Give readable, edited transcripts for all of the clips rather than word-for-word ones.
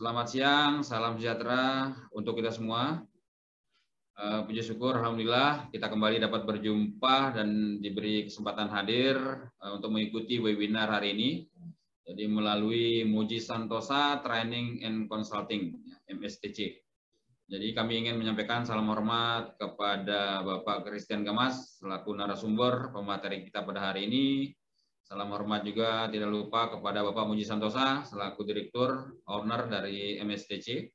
Selamat siang, salam sejahtera untuk kita semua. Puji syukur, Alhamdulillah kita kembali dapat berjumpa dan diberi kesempatan hadir untuk mengikuti webinar hari ini. Jadi melalui Muji Santosa Training and Consulting, MSTC. Jadi kami ingin menyampaikan salam hormat kepada Bapak Christian Gamas selaku narasumber pemateri kita pada hari ini. Salam hormat juga tidak lupa kepada Bapak Muji Santosa selaku Direktur Owner dari MSTC.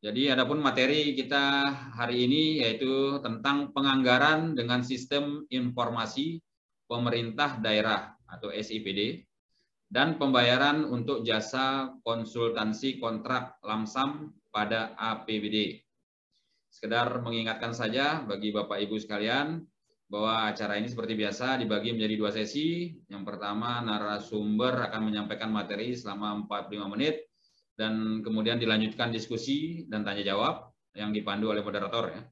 Jadi adapun materi kita hari ini yaitu tentang penganggaran dengan sistem informasi pemerintah daerah atau SIPD dan pembayaran untuk jasa konsultansi kontrak lamsam pada APBD. Sekedar mengingatkan saja bagi Bapak Ibu sekalian bahwa acara ini seperti biasa dibagi menjadi 2 sesi. Yang pertama, narasumber akan menyampaikan materi selama 45 menit dan kemudian dilanjutkan diskusi dan tanya jawab yang dipandu oleh moderator. Ya.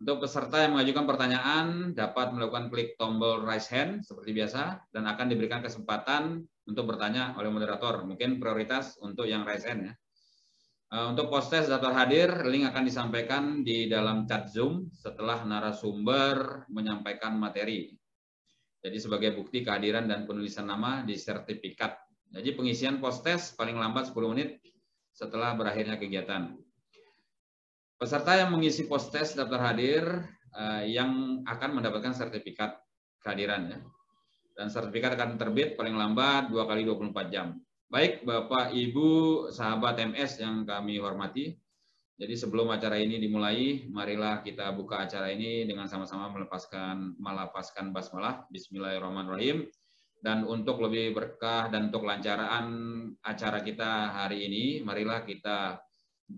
Untuk peserta yang mengajukan pertanyaan dapat melakukan klik tombol raise hand seperti biasa dan akan diberikan kesempatan untuk bertanya oleh moderator. Mungkin prioritas untuk yang raise hand ya. Untuk proses daftar hadir, link akan disampaikan di dalam chat Zoom setelah narasumber menyampaikan materi. Jadi sebagai bukti kehadiran dan penulisan nama di sertifikat. Jadi pengisian post-test paling lambat 10 menit setelah berakhirnya kegiatan. Peserta yang mengisi post-test daftar hadir yang akan mendapatkan sertifikat kehadiran. Ya. Dan sertifikat akan terbit paling lambat 2 kali 24 jam. Baik Bapak, Ibu, sahabat MS yang kami hormati. Jadi sebelum acara ini dimulai, marilah kita buka acara ini dengan sama-sama melafazkan basmalah. Bismillahirrahmanirrahim. Dan untuk lebih berkah dan untuk kelancaran acara kita hari ini, marilah kita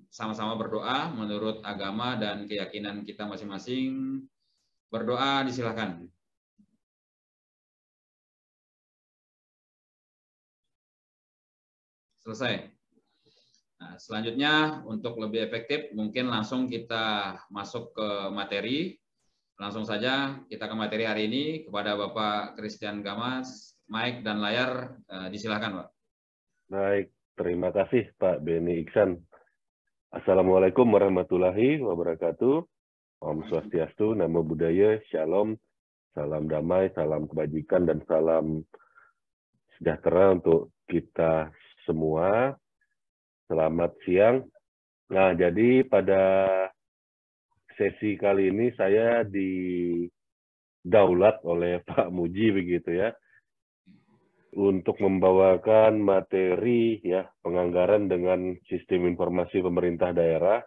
sama-sama berdoa menurut agama dan keyakinan kita masing-masing. Berdoa disilakan. Selesai. Nah, selanjutnya untuk lebih efektif mungkin langsung kita masuk ke materi. Langsung saja kita ke materi hari ini kepada Bapak Christian Gamas. Mic dan layar disilakan, Pak. Baik, terima kasih Pak Beni Iksan. Assalamualaikum warahmatullahi wabarakatuh. Om Swastiastu, Namo Buddhaya, Shalom, salam damai, salam kebajikan, dan salam sejahtera untuk kita semua. Selamat siang. Nah, jadi pada sesi kali ini saya didaulat oleh Pak Muji begitu ya, untuk membawakan materi ya penganggaran dengan sistem informasi pemerintah daerah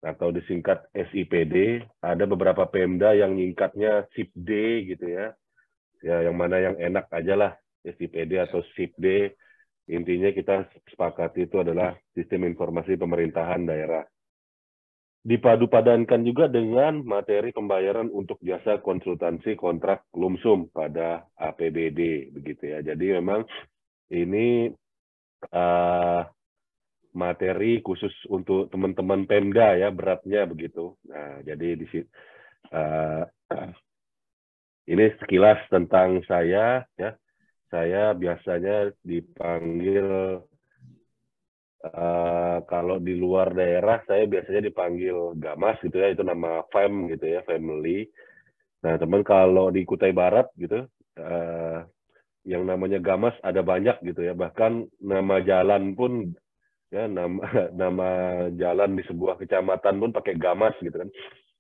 atau disingkat SIPD. Ada beberapa Pemda yang nyingkatnya SIPD gitu ya. Ya yang mana yang enak aja lah, SIPD atau SIPD. Intinya kita sepakati itu adalah sistem informasi pemerintahan daerah. Dipadu-padankan juga dengan materi pembayaran untuk jasa konsultansi kontrak lumsum pada APBD begitu ya. Jadi memang ini materi khusus untuk teman-teman Pemda ya, beratnya begitu. Nah, jadi di ini sekilas tentang saya ya. Saya biasanya dipanggil kalau di luar daerah saya biasanya dipanggil Gamas gitu ya, itu nama fam gitu ya, family. Nah teman kalau di Kutai Barat gitu yang namanya Gamas ada banyak gitu ya, bahkan nama jalan pun ya, nama jalan di sebuah kecamatan pun pakai Gamas gitu kan.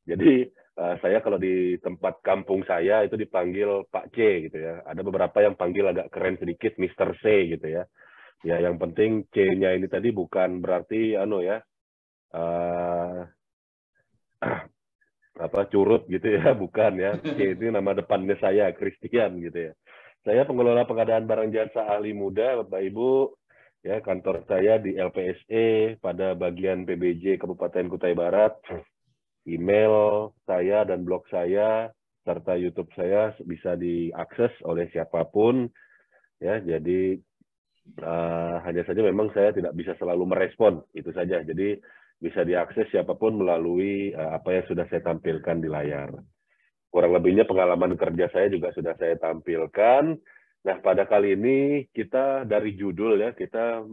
Jadi saya kalau di tempat kampung saya itu dipanggil Pak C gitu ya. Ada beberapa yang panggil agak keren sedikit Mr. C gitu ya. Ya, yang penting C-nya ini tadi bukan berarti curut gitu ya, bukan ya. C itu nama depannya saya, Christian gitu ya. Saya pengelola pengadaan barang jasa ahli muda, Bapak Ibu. Ya, kantor saya di LPSE pada bagian PBJ Kabupaten Kutai Barat. Email saya dan blog saya serta YouTube saya bisa diakses oleh siapapun. Ya, jadi hanya saja memang saya tidak bisa selalu merespon, itu saja. Jadi bisa diakses siapapun melalui apa yang sudah saya tampilkan di layar. Kurang lebihnya pengalaman kerja saya juga sudah saya tampilkan. Nah, pada kali ini kita dari judul ya, kita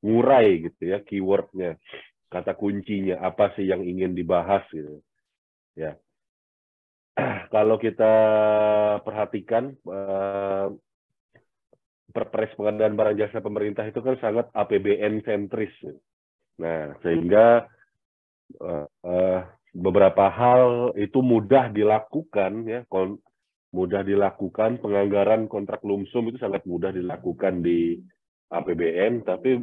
ngurai gitu ya keywordnya, kata kuncinya apa sih yang ingin dibahas gitu ya. Kalau kita perhatikan Perpres pengadaan barang jasa pemerintah itu kan sangat APBN sentris. Nah, sehingga beberapa hal itu mudah dilakukan ya, mudah dilakukan. Penganggaran kontrak lumsum itu sangat mudah dilakukan di APBN, tapi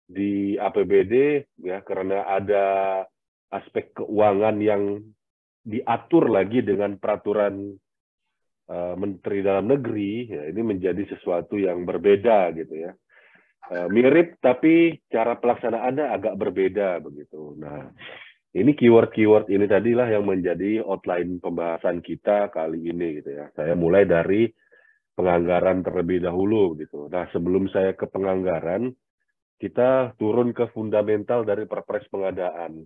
di APBD ya karena ada aspek keuangan yang diatur lagi dengan peraturan Menteri Dalam Negeri, ya ini menjadi sesuatu yang berbeda gitu ya. Mirip tapi cara pelaksanaannya agak berbeda begitu. Nah, ini keyword-keyword ini tadilah yang menjadi outline pembahasan kita kali ini gitu ya. Saya mulai dari penganggaran terlebih dahulu gitu. Nah, sebelum saya ke penganggaran, kita turun ke fundamental dari Perpres pengadaan.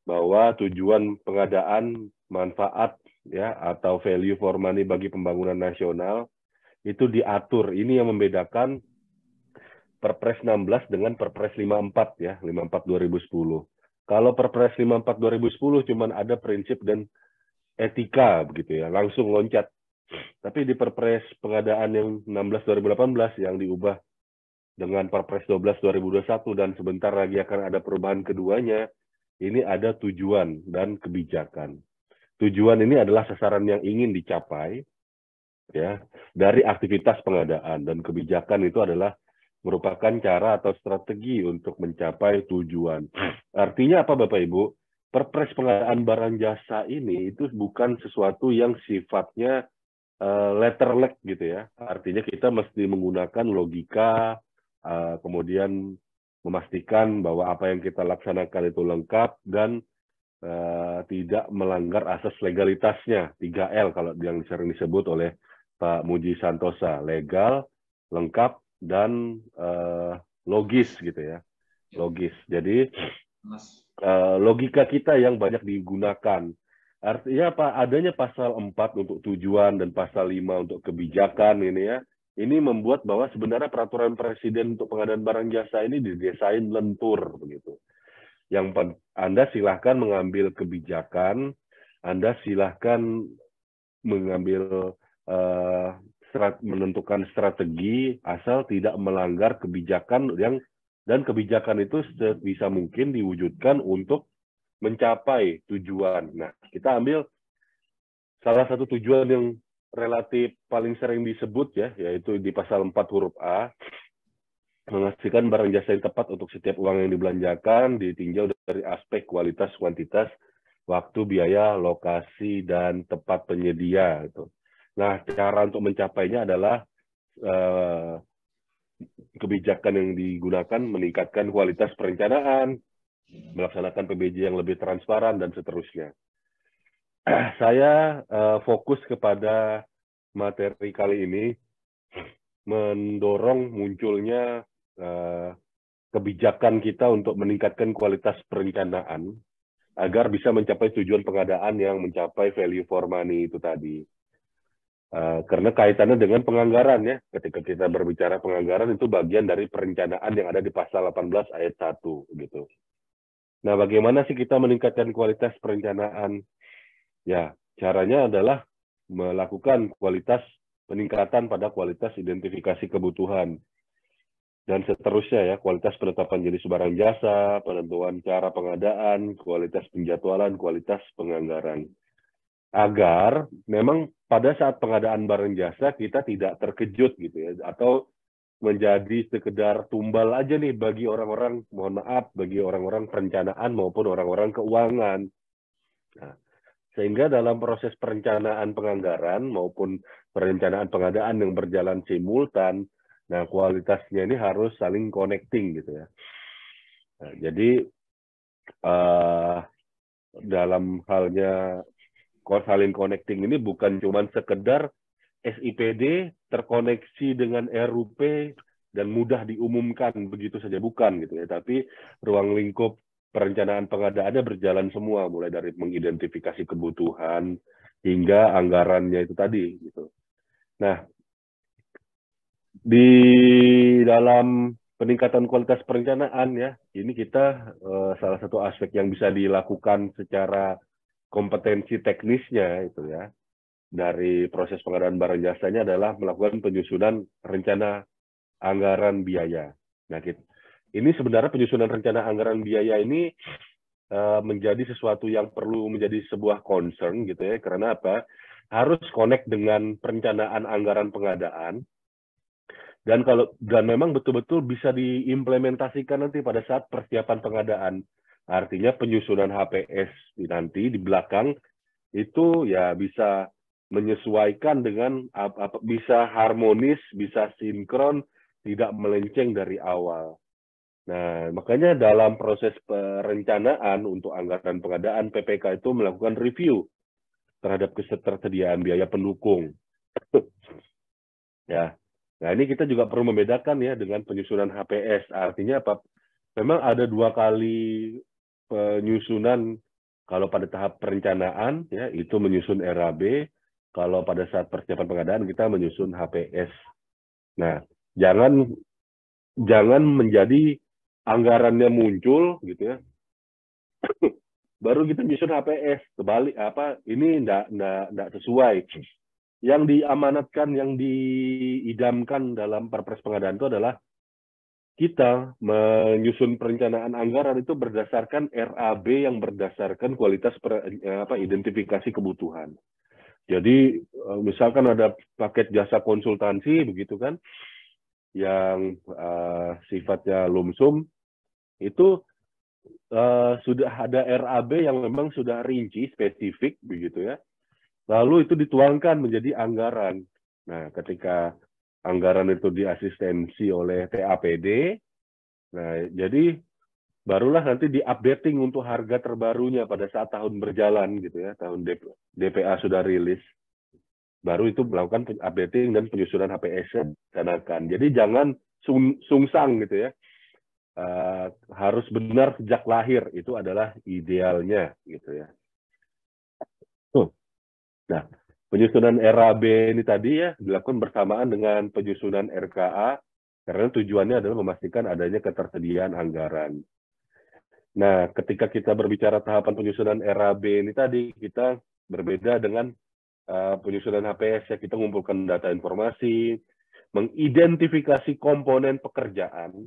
Bahwa tujuan pengadaan manfaat ya atau value for money bagi pembangunan nasional itu diatur. Ini yang membedakan Perpres 16 dengan Perpres 54 ya, 54 2010. Kalau Perpres 54 2010 cuman ada prinsip dan etika begitu ya, langsung loncat. Tapi di Perpres pengadaan yang 16 2018 yang diubah dengan Perpres 12 2021 dan sebentar lagi akan ada perubahan keduanya, ini ada tujuan dan kebijakan. Tujuan ini adalah sasaran yang ingin dicapai ya dari aktivitas pengadaan, dan kebijakan itu adalah merupakan cara atau strategi untuk mencapai tujuan. Artinya apa Bapak Ibu? Perpres pengadaan barang jasa ini itu bukan sesuatu yang sifatnya letterlek gitu ya. Artinya kita mesti menggunakan logika, kemudian memastikan bahwa apa yang kita laksanakan itu lengkap dan tidak melanggar asas legalitasnya, 3L kalau yang sering disebut oleh Pak Muji Santosa, legal, lengkap, dan logis gitu ya, logis. Jadi logika kita yang banyak digunakan. Artinya apa? Adanya pasal 4 untuk tujuan dan pasal 5 untuk kebijakan ini ya. Ini membuat bahwa sebenarnya peraturan presiden untuk pengadaan barang jasa ini didesain lentur begitu. Yang Anda silahkan mengambil kebijakan, Anda silahkan mengambil menentukan strategi asal tidak melanggar kebijakan dan kebijakan itu sebisa mungkin diwujudkan untuk mencapai tujuan. Nah, kita ambil salah satu tujuan yang relatif paling sering disebut ya, yaitu di pasal 4 huruf A, memastikan barang jasa yang tepat untuk setiap uang yang dibelanjakan ditinjau dari aspek kualitas, kuantitas, waktu, biaya, lokasi, dan tempat penyedia. Gitu. Nah, cara untuk mencapainya adalah kebijakan yang digunakan meningkatkan kualitas perencanaan, melaksanakan PBJ yang lebih transparan, dan seterusnya. Saya fokus kepada materi kali ini mendorong munculnya kebijakan kita untuk meningkatkan kualitas perencanaan agar bisa mencapai tujuan pengadaan yang mencapai value for money itu tadi. Karena kaitannya dengan penganggaran ya. Ketika kita berbicara penganggaran itu bagian dari perencanaan yang ada di pasal 18 ayat 1 gitu. Nah, bagaimana sih kita meningkatkan kualitas perencanaan? Ya, caranya adalah melakukan peningkatan pada kualitas identifikasi kebutuhan. Dan seterusnya ya, kualitas penetapan jenis barang jasa, penentuan cara pengadaan, kualitas penjadwalan, kualitas penganggaran. Agar memang pada saat pengadaan barang jasa kita tidak terkejut gitu ya, atau menjadi sekedar tumbal aja nih bagi orang-orang, mohon maaf, bagi orang-orang perencanaan maupun orang-orang keuangan. Nah, sehingga dalam proses perencanaan penganggaran maupun perencanaan pengadaan yang berjalan simultan, nah kualitasnya ini harus saling connecting gitu ya. Nah, jadi dalam halnya saling connecting ini bukan cuma sekedar SIPD terkoneksi dengan RUP dan mudah diumumkan begitu saja, bukan gitu ya, tapi ruang lingkup perencanaan pengadaannya berjalan semua, mulai dari mengidentifikasi kebutuhan hingga anggarannya itu tadi gitu. Nah, di dalam peningkatan kualitas perencanaan ya, ini kita salah satu aspek yang bisa dilakukan secara kompetensi teknisnya itu ya, dari proses pengadaan barang jasanya adalah melakukan penyusunan rencana anggaran biaya. Nah, ini sebenarnya penyusunan rencana anggaran biaya ini menjadi sesuatu yang perlu menjadi sebuah concern gitu ya, karena apa? Harus connect dengan perencanaan anggaran pengadaan, dan memang betul-betul bisa diimplementasikan nanti pada saat persiapan pengadaan. Artinya penyusunan HPS nanti di belakang itu ya bisa menyesuaikan dengan bisa harmonis, bisa sinkron, tidak melenceng dari awal. Nah, makanya dalam proses perencanaan untuk anggaran pengadaan, PPK itu melakukan review terhadap ketersediaan biaya pendukung. Ya, nah ini kita juga perlu membedakan ya dengan penyusunan HPS. Artinya apa? Memang ada 2 kali penyusunan. Kalau pada tahap perencanaan, ya itu menyusun RAB. Kalau pada saat persiapan pengadaan kita menyusun HPS. Nah, jangan menjadi anggarannya muncul gitu ya, baru kita menyusun HPS. Kebalik ini enggak sesuai. Yang diamanatkan, yang diidamkan dalam Perpres pengadaan itu adalah kita menyusun perencanaan anggaran itu berdasarkan RAB yang berdasarkan kualitas identifikasi kebutuhan. Jadi misalkan ada paket jasa konsultansi begitu kan, yang sifatnya lumsum, itu sudah ada RAB yang memang sudah rinci, spesifik begitu ya. Lalu itu dituangkan menjadi anggaran. Nah, ketika anggaran itu diasistensi oleh TAPD, nah jadi barulah nanti di-updating untuk harga terbarunya pada saat tahun berjalan gitu ya, tahun DPA sudah rilis. Baru itu melakukan updating dan penyusunan HPS rencanakan. Jadi jangan sungsang gitu ya. Harus benar sejak lahir, itu adalah idealnya gitu ya. Nah, penyusunan RAB ini tadi ya dilakukan bersamaan dengan penyusunan RKA karena tujuannya adalah memastikan adanya ketersediaan anggaran. Nah, ketika kita berbicara tahapan penyusunan RAB ini tadi, kita berbeda dengan penyusunan HPS ya, kita mengumpulkan data informasi, mengidentifikasi komponen pekerjaan,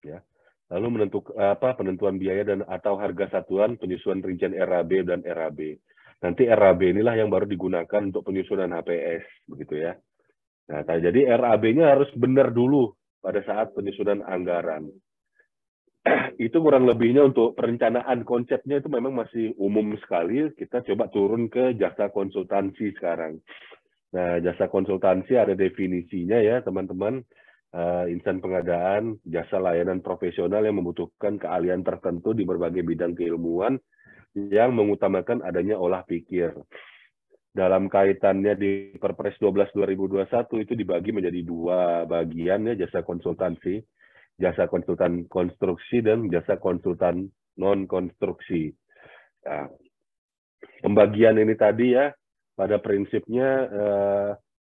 ya, lalu penentuan biaya dan atau harga satuan, penyusunan rincian RAB dan RAB. Nanti RAB inilah yang baru digunakan untuk penyusunan HPS, begitu ya. Nah, jadi RAB-nya harus benar dulu pada saat penyusunan anggaran. Itu kurang lebihnya untuk perencanaan. Konsepnya itu memang masih umum sekali. Kita coba turun ke jasa konsultansi sekarang. Nah, jasa konsultansi ada definisinya ya, teman-teman. Insan pengadaan, jasa layanan profesional yang membutuhkan keahlian tertentu di berbagai bidang keilmuan yang mengutamakan adanya olah pikir. Dalam kaitannya di Perpres 12 2021 itu dibagi menjadi 2 bagian ya, jasa konsultansi, jasa konsultan konstruksi dan jasa konsultan non konstruksi. Nah, pembagian ini tadi ya pada prinsipnya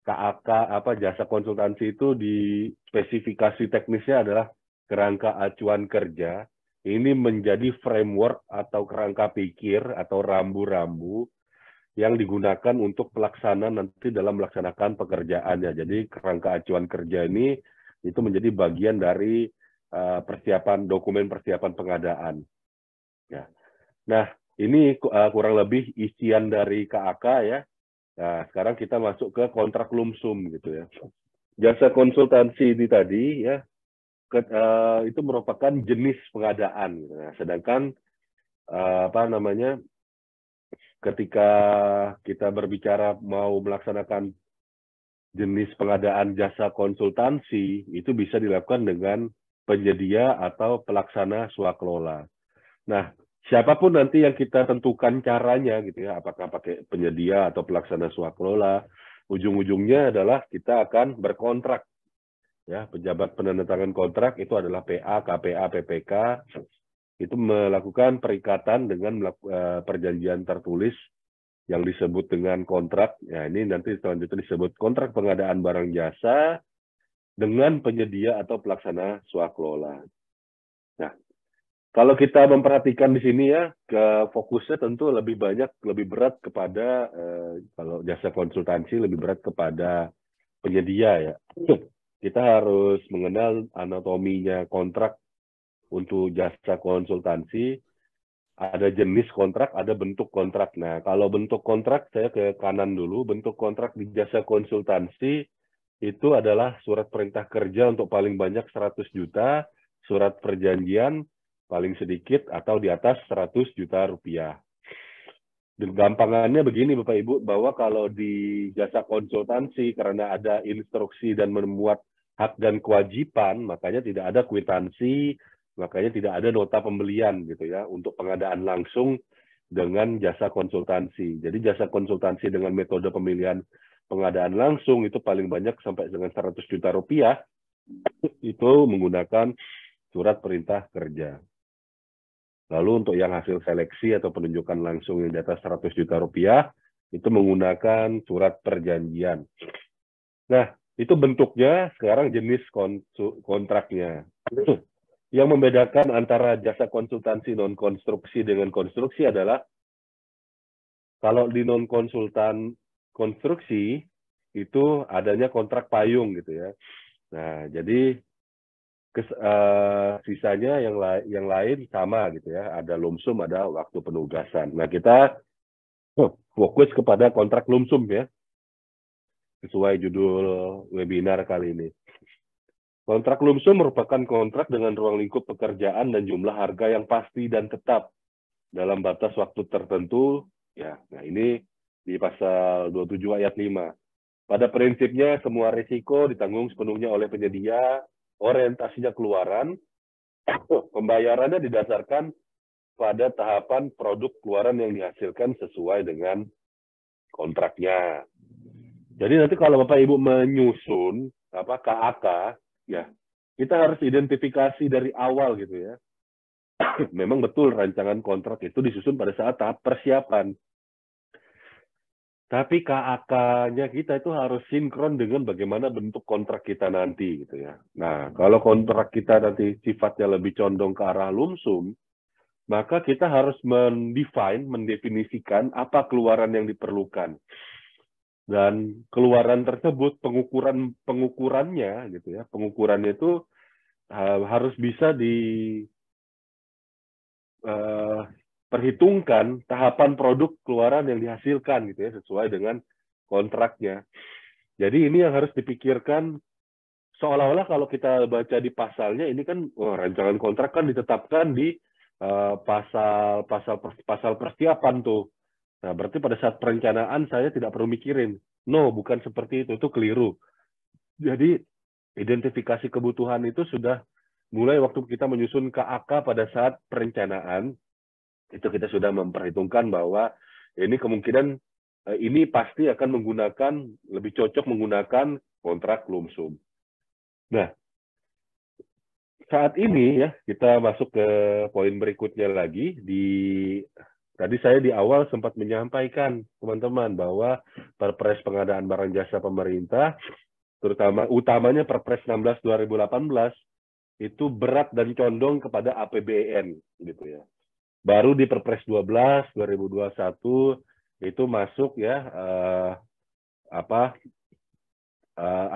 KAK jasa konsultansi itu di spesifikasi teknisnya adalah kerangka acuan kerja. Ini menjadi framework atau kerangka pikir atau rambu-rambu yang digunakan untuk pelaksana nanti dalam melaksanakan pekerjaannya. Jadi kerangka acuan kerja ini itu menjadi bagian dari dokumen persiapan pengadaan. Ya. Nah, ini kurang lebih isian dari KAK ya. Nah, sekarang kita masuk ke kontrak lumsum gitu ya. Jasa konsultansi ini tadi ya, itu merupakan jenis pengadaan. Nah, sedangkan ketika kita berbicara mau melaksanakan jenis pengadaan jasa konsultansi, itu bisa dilakukan dengan penyedia atau pelaksana swakelola. Nah, siapapun nanti yang kita tentukan caranya gitu ya, apakah pakai penyedia atau pelaksana swakelola, ujung-ujungnya adalah kita akan berkontrak. Ya, pejabat penandatangan kontrak itu adalah PA, KPA, PPK, itu melakukan perikatan dengan perjanjian tertulis yang disebut dengan kontrak. Ya, ini nanti selanjutnya disebut kontrak pengadaan barang jasa dengan penyedia atau pelaksana swakelola. Nah, kalau kita memperhatikan di sini ya, ke fokusnya tentu lebih berat kepada kalau jasa konsultansi lebih berat kepada penyedia ya. Kita harus mengenal anatominya kontrak untuk jasa konsultansi. Ada jenis kontrak, ada bentuk kontrak. Nah, kalau bentuk kontrak, saya ke kanan dulu. Bentuk kontrak di jasa konsultansi itu adalah surat perintah kerja untuk paling banyak 100 juta, surat perjanjian paling sedikit atau di atas 100 juta rupiah. Dan gampangannya begini Bapak Ibu, bahwa kalau di jasa konsultansi karena ada instruksi dan memuat hak dan kewajiban, makanya tidak ada kwitansi, makanya tidak ada nota pembelian gitu ya untuk pengadaan langsung dengan jasa konsultansi. Jadi jasa konsultansi dengan metode pemilihan pengadaan langsung itu paling banyak sampai dengan 100 juta rupiah itu menggunakan surat perintah kerja. Lalu untuk yang hasil seleksi atau penunjukan langsung yang di atas 100 juta rupiah, itu menggunakan surat perjanjian. Nah, itu bentuknya, sekarang jenis kontraknya. Yang membedakan antara jasa konsultansi non-konstruksi dengan konstruksi adalah, kalau di non-konsultan konstruksi, itu adanya kontrak payung gitu ya. Nah, jadi sisanya yang lain sama gitu ya, ada lumsum, ada waktu penugasan. Nah, kita fokus kepada kontrak lumsum ya, sesuai judul webinar kali ini. Kontrak lumsum merupakan kontrak dengan ruang lingkup pekerjaan dan jumlah harga yang pasti dan tetap dalam batas waktu tertentu ya. Nah, ini di pasal 27 ayat 5. Pada prinsipnya semua risiko ditanggung sepenuhnya oleh penyedia, orientasinya keluaran, pembayarannya didasarkan pada tahapan produk keluaran yang dihasilkan sesuai dengan kontraknya. Jadi nanti kalau Bapak Ibu menyusun KAK, ya kita harus identifikasi dari awal gitu ya. Memang betul rancangan kontrak itu disusun pada saat tahap persiapan. Tapi KAK-nya kita itu harus sinkron dengan bagaimana bentuk kontrak kita nanti gitu ya. Nah, kalau kontrak kita nanti sifatnya lebih condong ke arah lumsum, maka kita harus mendefinisikan apa keluaran yang diperlukan. Dan keluaran tersebut pengukurannya gitu ya. Pengukurannya itu harus bisa perhitungkan tahapan produk keluaran yang dihasilkan gitu ya, sesuai dengan kontraknya. Jadi ini yang harus dipikirkan, seolah-olah kalau kita baca di pasalnya ini kan rancangan kontrak kan ditetapkan di pasal persiapan tuh. Nah, berarti pada saat perencanaan saya tidak perlu mikirin. No, bukan seperti itu keliru. Jadi identifikasi kebutuhan itu sudah mulai waktu kita menyusun KAK pada saat perencanaan. Itu kita sudah memperhitungkan bahwa ini kemungkinan ini pasti akan lebih cocok menggunakan kontrak lumsum. Nah, saat ini ya kita masuk ke poin berikutnya lagi. Tadi saya di awal sempat menyampaikan teman-teman bahwa Perpres pengadaan barang jasa pemerintah, utamanya Perpres 16 2018 itu berat dan condong kepada APBN gitu ya. Baru di Perpres 12 2021 itu masuk ya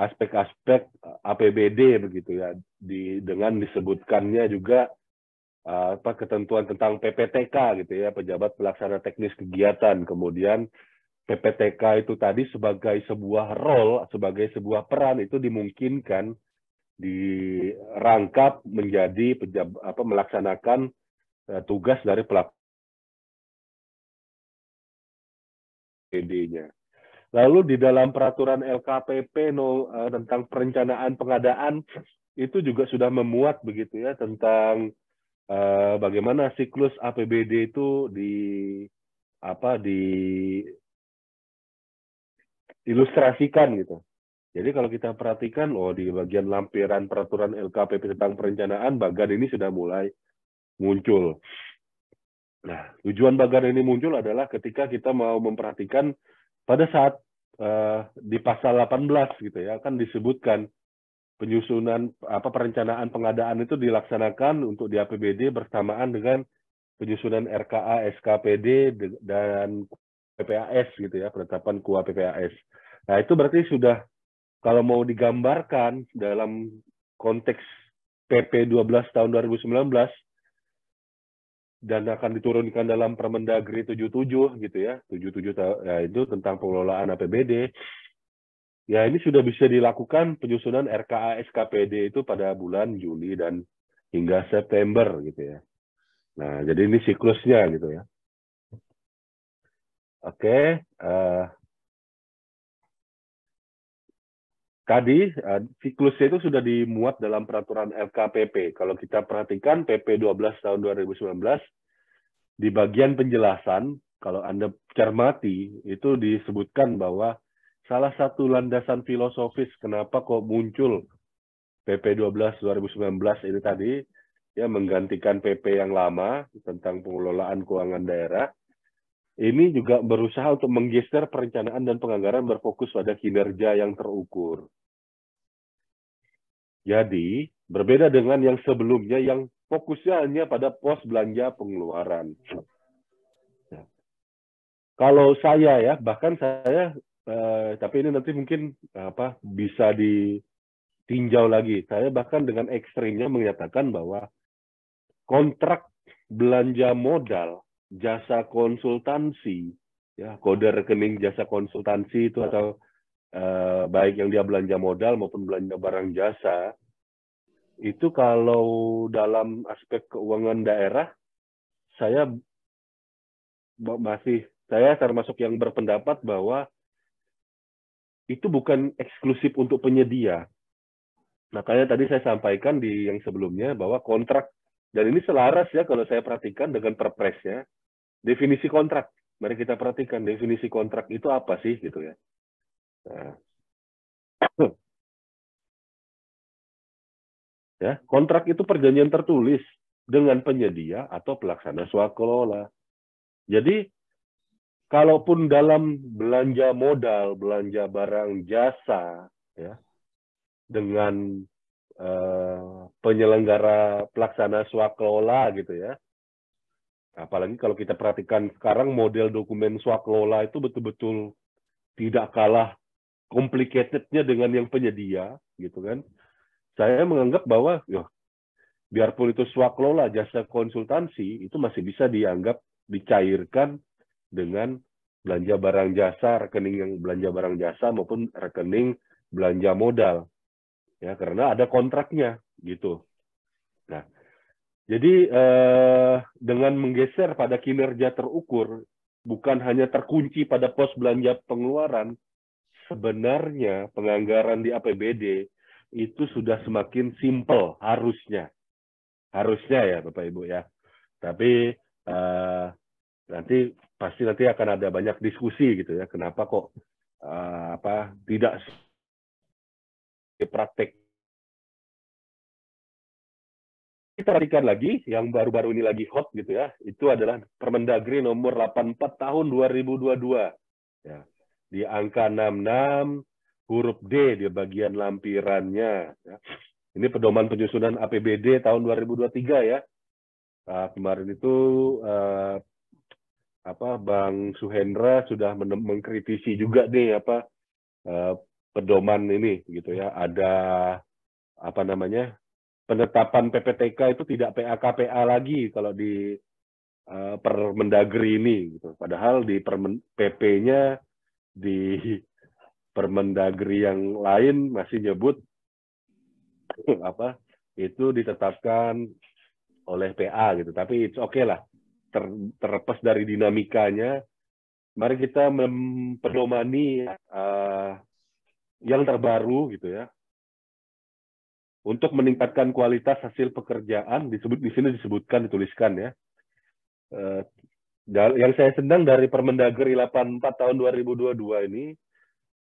aspek-aspek APBD begitu ya, dengan disebutkannya juga ketentuan tentang PPTK gitu ya, pejabat pelaksana teknis kegiatan. Kemudian PPTK itu tadi sebagai sebuah role, sebagai sebuah peran itu dimungkinkan dirangkap menjadi melaksanakan tugas dari pelaku PD-nya. Lalu di dalam peraturan LKPP tentang perencanaan pengadaan itu juga sudah memuat begitu ya tentang bagaimana siklus APBD itu diilustrasikan gitu. Jadi kalau kita perhatikan di bagian lampiran peraturan LKPP tentang perencanaan, bagan ini sudah mulai muncul. Nah, tujuan bagan ini muncul adalah ketika kita mau memperhatikan pada saat di pasal 18 gitu ya, kan disebutkan penyusunan perencanaan pengadaan itu dilaksanakan untuk di APBD bersamaan dengan penyusunan RKA, SKPD dan PPAS gitu ya, penetapan KUA PPAS. Nah, itu berarti sudah kalau mau digambarkan dalam konteks PP 12 tahun 2019 dan akan diturunkan dalam Permendagri 77 gitu ya, 77 ya, itu tentang pengelolaan APBD. Ya, ini sudah bisa dilakukan penyusunan RKA SKPD itu pada bulan Juli dan hingga September gitu ya. Nah, jadi ini siklusnya gitu ya. Oke, tadi siklusnya itu sudah dimuat dalam peraturan LKPP. Kalau kita perhatikan PP 12 tahun 2019 di bagian penjelasan, kalau Anda cermati itu disebutkan bahwa salah satu landasan filosofis kenapa kok muncul PP 12 2019 ini tadi ya menggantikan PP yang lama tentang pengelolaan keuangan daerah. Ini juga berusaha untuk menggeser perencanaan dan penganggaran berfokus pada kinerja yang terukur. Jadi, berbeda dengan yang sebelumnya yang fokusnya hanya pada pos belanja pengeluaran. Kalau saya ya, bahkan saya, tapi ini nanti mungkin bisa ditinjau lagi. Saya bahkan dengan ekstrimnya menyatakan bahwa kontrak belanja modal, jasa konsultansi, ya kode rekening jasa konsultansi itu atau baik yang dia belanja modal maupun belanja barang jasa, itu kalau dalam aspek keuangan daerah, saya termasuk yang berpendapat bahwa itu bukan eksklusif untuk penyedia. Makanya tadi saya sampaikan di yang sebelumnya bahwa kontrak, dan ini selaras ya kalau saya perhatikan dengan perpresnya, definisi kontrak. Mari kita perhatikan definisi kontrak itu apa sih gitu ya. Nah. Ya, kontrak itu perjanjian tertulis dengan penyedia atau pelaksana swakelola. Jadi, kalaupun dalam belanja modal, belanja barang jasa, ya, dengan penyelenggara pelaksana swakelola gitu ya. Apalagi kalau kita perhatikan sekarang model dokumen swakelola itu betul-betul tidak kalah complicated-nya dengan yang penyedia, gitu kan. Saya menganggap bahwa, biarpun itu swakelola, jasa konsultansi, itu masih bisa dianggap dicairkan dengan belanja barang jasa, rekening yang belanja barang jasa maupun rekening belanja modal. Ya, karena ada kontraknya gitu. Nah, jadi dengan menggeser pada kinerja terukur, bukan hanya terkunci pada pos belanja pengeluaran, sebenarnya penganggaran di APBD itu sudah semakin simpel harusnya ya Bapak Ibu ya. Tapi nanti akan ada banyak diskusi gitu ya. Kenapa kok tidak praktek. Kita perhatikan lagi yang baru-baru ini lagi hot gitu ya, itu adalah Permendagri nomor 84 tahun 2022 ya. Di angka 66 huruf D di bagian lampirannya ya. Ini pedoman penyusunan APBD tahun 2023 ya. Kemarin itu Bang Suhendra sudah mengkritisi juga nih pedoman ini gitu ya. Ada penetapan PPTK itu tidak PAKPA lagi kalau di Permendagri ini gitu. Padahal di PP-nya di Permendagri yang lain masih nyebut itu ditetapkan oleh PA gitu. Tapi it's okay lah. Terlepas dari dinamikanya, mari kita mempedomani yang terbaru gitu ya. Untuk meningkatkan kualitas hasil pekerjaan, di sini dituliskan ya. Yang saya sedang dari Permendagri 84 tahun 2022 ini,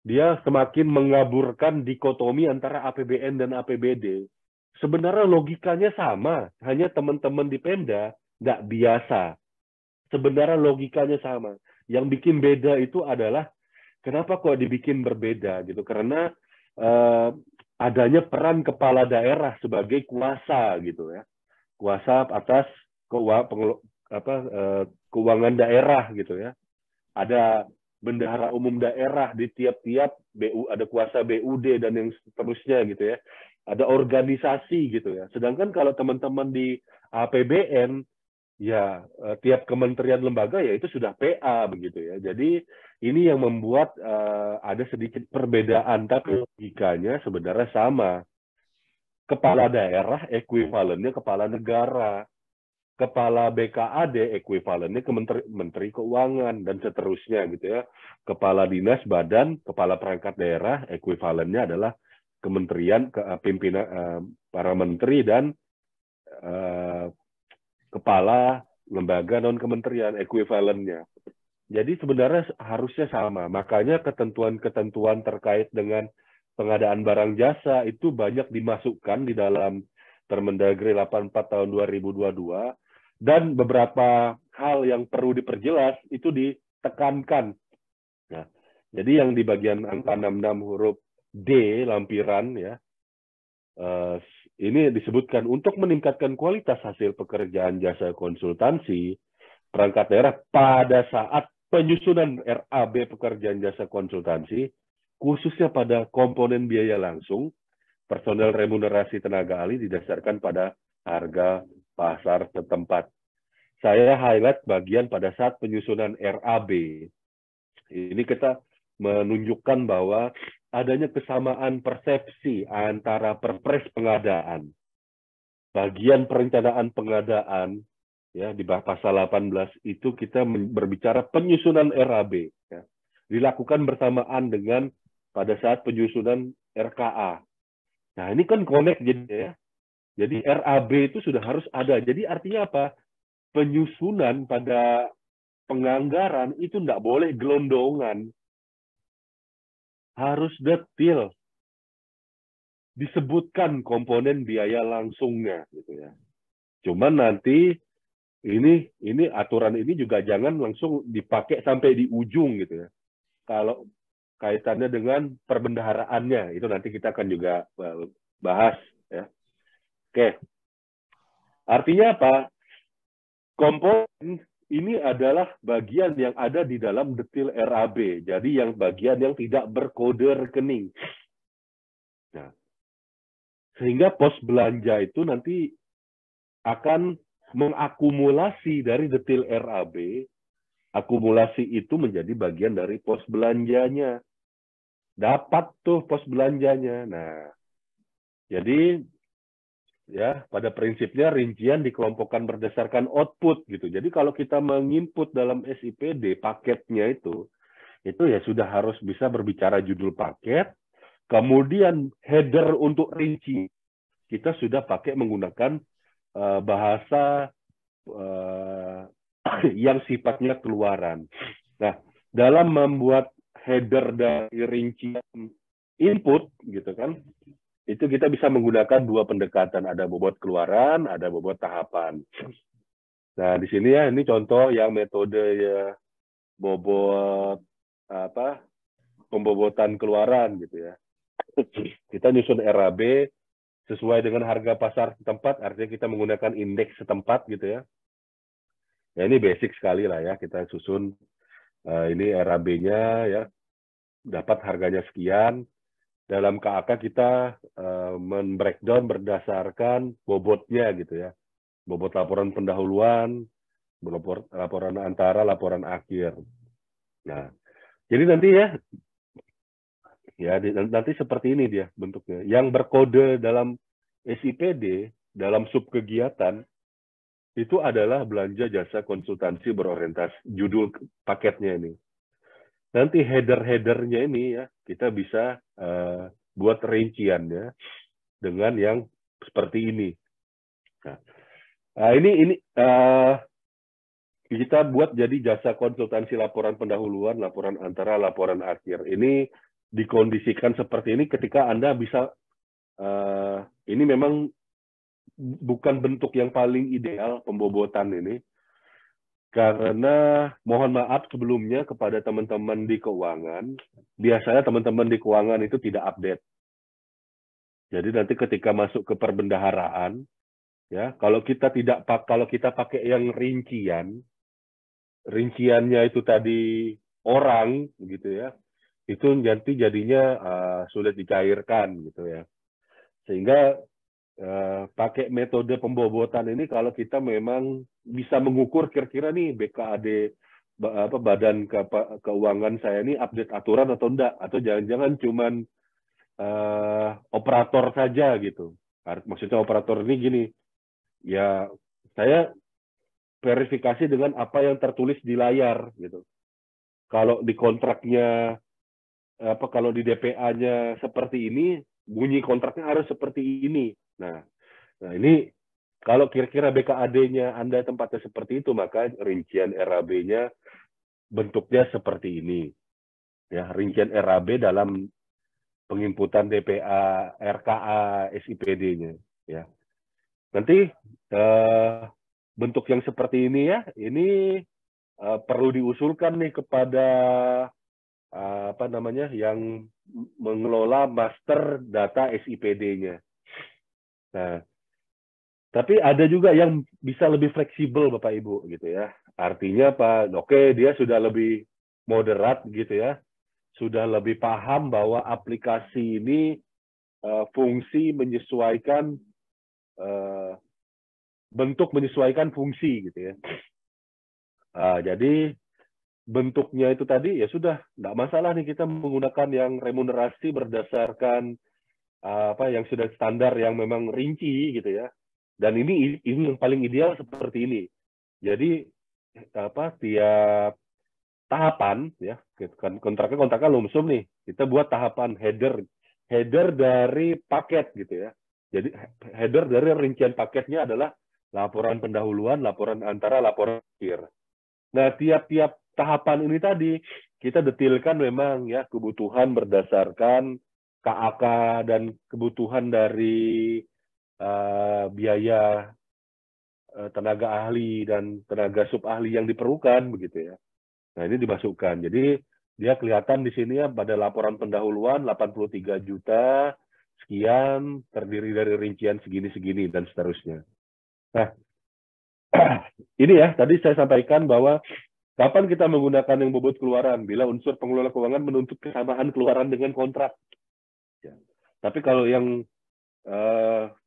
dia semakin mengaburkan dikotomi antara APBN dan APBD. Sebenarnya logikanya sama, hanya teman-teman di Pemda nggak biasa. Sebenarnya logikanya sama. Yang bikin beda itu adalah kenapa kok dibikin berbeda gitu? Karena adanya peran kepala daerah sebagai kuasa gitu ya, kuasa atas keuangan daerah gitu ya. Ada bendahara umum daerah di tiap-tiap BU, ada kuasa BUD dan yang seterusnya gitu ya. Ada organisasi gitu ya. Sedangkan kalau teman-teman di APBN ya tiap kementerian lembaga ya itu sudah PA begitu ya. Jadi ini yang membuat ada sedikit perbedaan, tapi logikanya sebenarnya sama. Kepala daerah ekuivalennya kepala negara, kepala BKAD ekuivalennya ke Menteri Keuangan dan seterusnya gitu ya. Kepala dinas badan, kepala perangkat daerah ekuivalennya adalah kementerian, pimpinan para menteri dan kepala lembaga non kementerian ekuivalennya. Jadi sebenarnya harusnya sama. Makanya ketentuan-ketentuan terkait dengan pengadaan barang jasa itu banyak dimasukkan di dalam Permendagri 84 tahun 2022 dan beberapa hal yang perlu diperjelas itu ditekankan. Nah, jadi yang di bagian angka 66 huruf D lampiran ya, ini disebutkan untuk meningkatkan kualitas hasil pekerjaan jasa konsultansi perangkat daerah pada saat penyusunan RAB pekerjaan jasa konsultansi, khususnya pada komponen biaya langsung, personel remunerasi tenaga ahli didasarkan pada harga pasar setempat. Saya highlight bagian pada saat penyusunan RAB. Ini kita menunjukkan bahwa adanya kesamaan persepsi antara perpres pengadaan, bagian perencanaan pengadaan, ya di pasal 18 itu kita berbicara penyusunan RAB ya, dilakukan bersamaan dengan pada saat penyusunan RKA. Nah ini kan connect jadi ya. Jadi RAB itu sudah harus ada. Jadi artinya apa? Penyusunan pada penganggaran itu tidak boleh gelondongan, harus detail, disebutkan komponen biaya langsungnya gitu ya. Cuman nanti ini aturan ini juga jangan langsung dipakai sampai di ujung gitu ya. Kalau kaitannya dengan perbendaharaannya itu nanti kita akan juga bahas ya. Oke. Artinya apa? Komponen ini adalah bagian yang ada di dalam detail RAB. Jadi yang bagian yang tidak berkode rekening. Nah, sehingga pos belanja itu nanti akan mengakumulasi dari detail RAB, akumulasi itu menjadi bagian dari pos belanjanya. Dapat tuh pos belanjanya. Nah, jadi ya pada prinsipnya rincian dikelompokkan berdasarkan output gitu. Jadi kalau kita menginput dalam SIPD paketnya itu ya sudah harus bisa berbicara judul paket, kemudian header untuk rinci. Kita sudah pakai menggunakan bahasa yang sifatnya keluaran. Nah, dalam membuat header dari rincian input gitu kan, itu kita bisa menggunakan dua pendekatan, ada bobot keluaran, ada bobot tahapan. Nah, di sini ya ini contoh yang metode ya bobot pembobotan keluaran gitu ya. Kita nyusun RAB sesuai dengan harga pasar setempat, artinya kita menggunakan indeks setempat gitu ya. Ya ini basic sekali lah ya, kita susun ini RAB-nya ya, dapat harganya sekian. Dalam KAK kita men-breakdown berdasarkan bobotnya gitu ya. Bobot laporan pendahuluan, laporan antara, laporan akhir. Nah, jadi nanti nanti seperti ini dia bentuknya. Yang berkode dalam SIPD, dalam subkegiatan, itu adalah belanja jasa konsultansi berorientasi judul paketnya ini. Nanti header-headernya ini ya kita bisa buat rinciannya dengan yang seperti ini. Nah ini kita buat jadi jasa konsultansi laporan pendahuluan, laporan antara, laporan akhir. Ini dikondisikan seperti ini ketika Anda bisa ini memang bukan bentuk yang paling ideal pembobotan ini. Karena mohon maaf sebelumnya kepada teman-teman di keuangan, biasanya teman-teman di keuangan itu tidak update. Jadi nanti ketika masuk ke perbendaharaan, ya kalau kita pakai yang rinciannya itu tadi orang gitu ya, itu nanti jadinya sulit dicairkan gitu ya. Sehingga pakai metode pembobotan ini kalau kita memang bisa mengukur kira-kira nih BKAD Badan Keuangan saya ini update aturan atau enggak, atau jangan-jangan cuman operator saja gitu. Maksudnya operator ini gini, ya saya verifikasi dengan apa yang tertulis di layar gitu. Kalau di kontraknya kalau di DPA-nya seperti ini, bunyi kontraknya harus seperti ini. Nah ini kalau kira-kira BKAD-nya Anda tempatnya seperti itu, maka rincian RAB-nya bentuknya seperti ini. Ya, rincian RAB dalam penginputan DPA, RKA, SIPD-nya. Ya. Nanti bentuk yang seperti ini ya, ini perlu diusulkan nih kepada apa namanya yang mengelola master data SIPD-nya. Nah, tapi ada juga yang bisa lebih fleksibel Bapak Ibu gitu ya. Artinya Pak, oke dia sudah lebih moderat gitu ya. Sudah lebih paham bahwa aplikasi ini fungsi menyesuaikan bentuk menyesuaikan fungsi gitu ya. Jadi bentuknya itu tadi ya sudah enggak masalah nih kita menggunakan yang remunerasi berdasarkan apa yang sudah standar yang memang rinci gitu ya. Dan ini yang paling ideal seperti ini. Jadi apa tiap tahapan ya kontraknya lumsum nih. Kita buat tahapan header dari paket gitu ya. Jadi header dari rincian paketnya adalah laporan pendahuluan, laporan antara, laporan akhir. Nah, tiap-tiap tahapan ini tadi kita detilkan memang ya kebutuhan berdasarkan KAK dan kebutuhan dari biaya tenaga ahli dan tenaga sub ahli yang diperlukan begitu ya. Nah, ini dimasukkan. Jadi dia kelihatan di sini ya pada laporan pendahuluan 83 juta sekian terdiri dari rincian segini-segini dan seterusnya. Nah, ini ya tadi saya sampaikan bahwa kapan kita menggunakan yang bobot keluaran bila unsur pengelola keuangan menuntut kesamaan keluaran dengan kontrak. Ya. Tapi kalau yang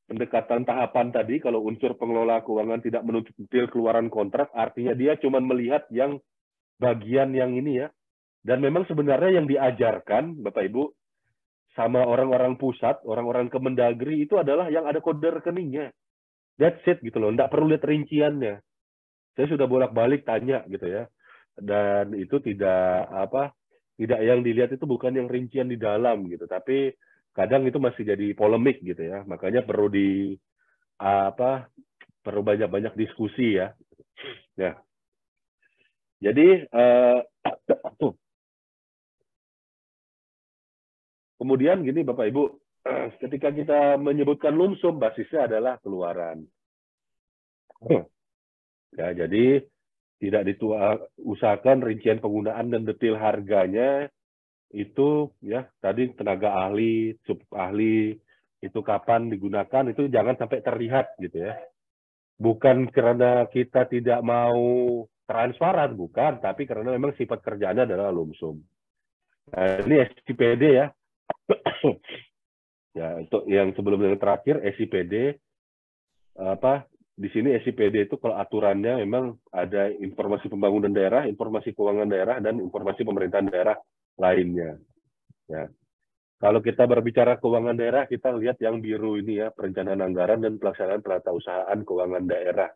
pendekatan tahapan tadi, kalau unsur pengelola keuangan tidak menuntut detail keluaran kontrak, artinya dia cuma melihat yang bagian yang ini ya. Dan memang sebenarnya yang diajarkan, Bapak Ibu, sama orang-orang pusat, orang-orang Kemendagri itu adalah yang ada kode rekeningnya. That's it gitu loh, nggak perlu lihat rinciannya. Saya sudah bolak-balik tanya gitu ya. Dan itu tidak yang dilihat itu bukan yang rincian di dalam gitu, tapi kadang itu masih jadi polemik gitu ya. Makanya perlu perlu banyak-banyak diskusi ya. Ya. Jadi kemudian gini Bapak Ibu, ketika kita menyebutkan lumsum basisnya adalah keluaran. Ya, jadi tidak diusahakan rincian penggunaan dan detail harganya itu ya tadi tenaga ahli, sub ahli itu kapan digunakan itu jangan sampai terlihat gitu ya. Bukan karena kita tidak mau transparan, bukan, tapi karena memang sifat kerjaannya adalah lumsum. Nah, ini SIPD ya. Ya, untuk yang sebelum yang terakhir SIPD di sini SIPD itu kalau aturannya memang ada informasi pembangunan daerah, informasi keuangan daerah dan informasi pemerintahan daerah lainnya. Ya. Kalau kita berbicara keuangan daerah, kita lihat yang biru ini ya, perencanaan anggaran dan pelaksanaan peratausahaan keuangan daerah.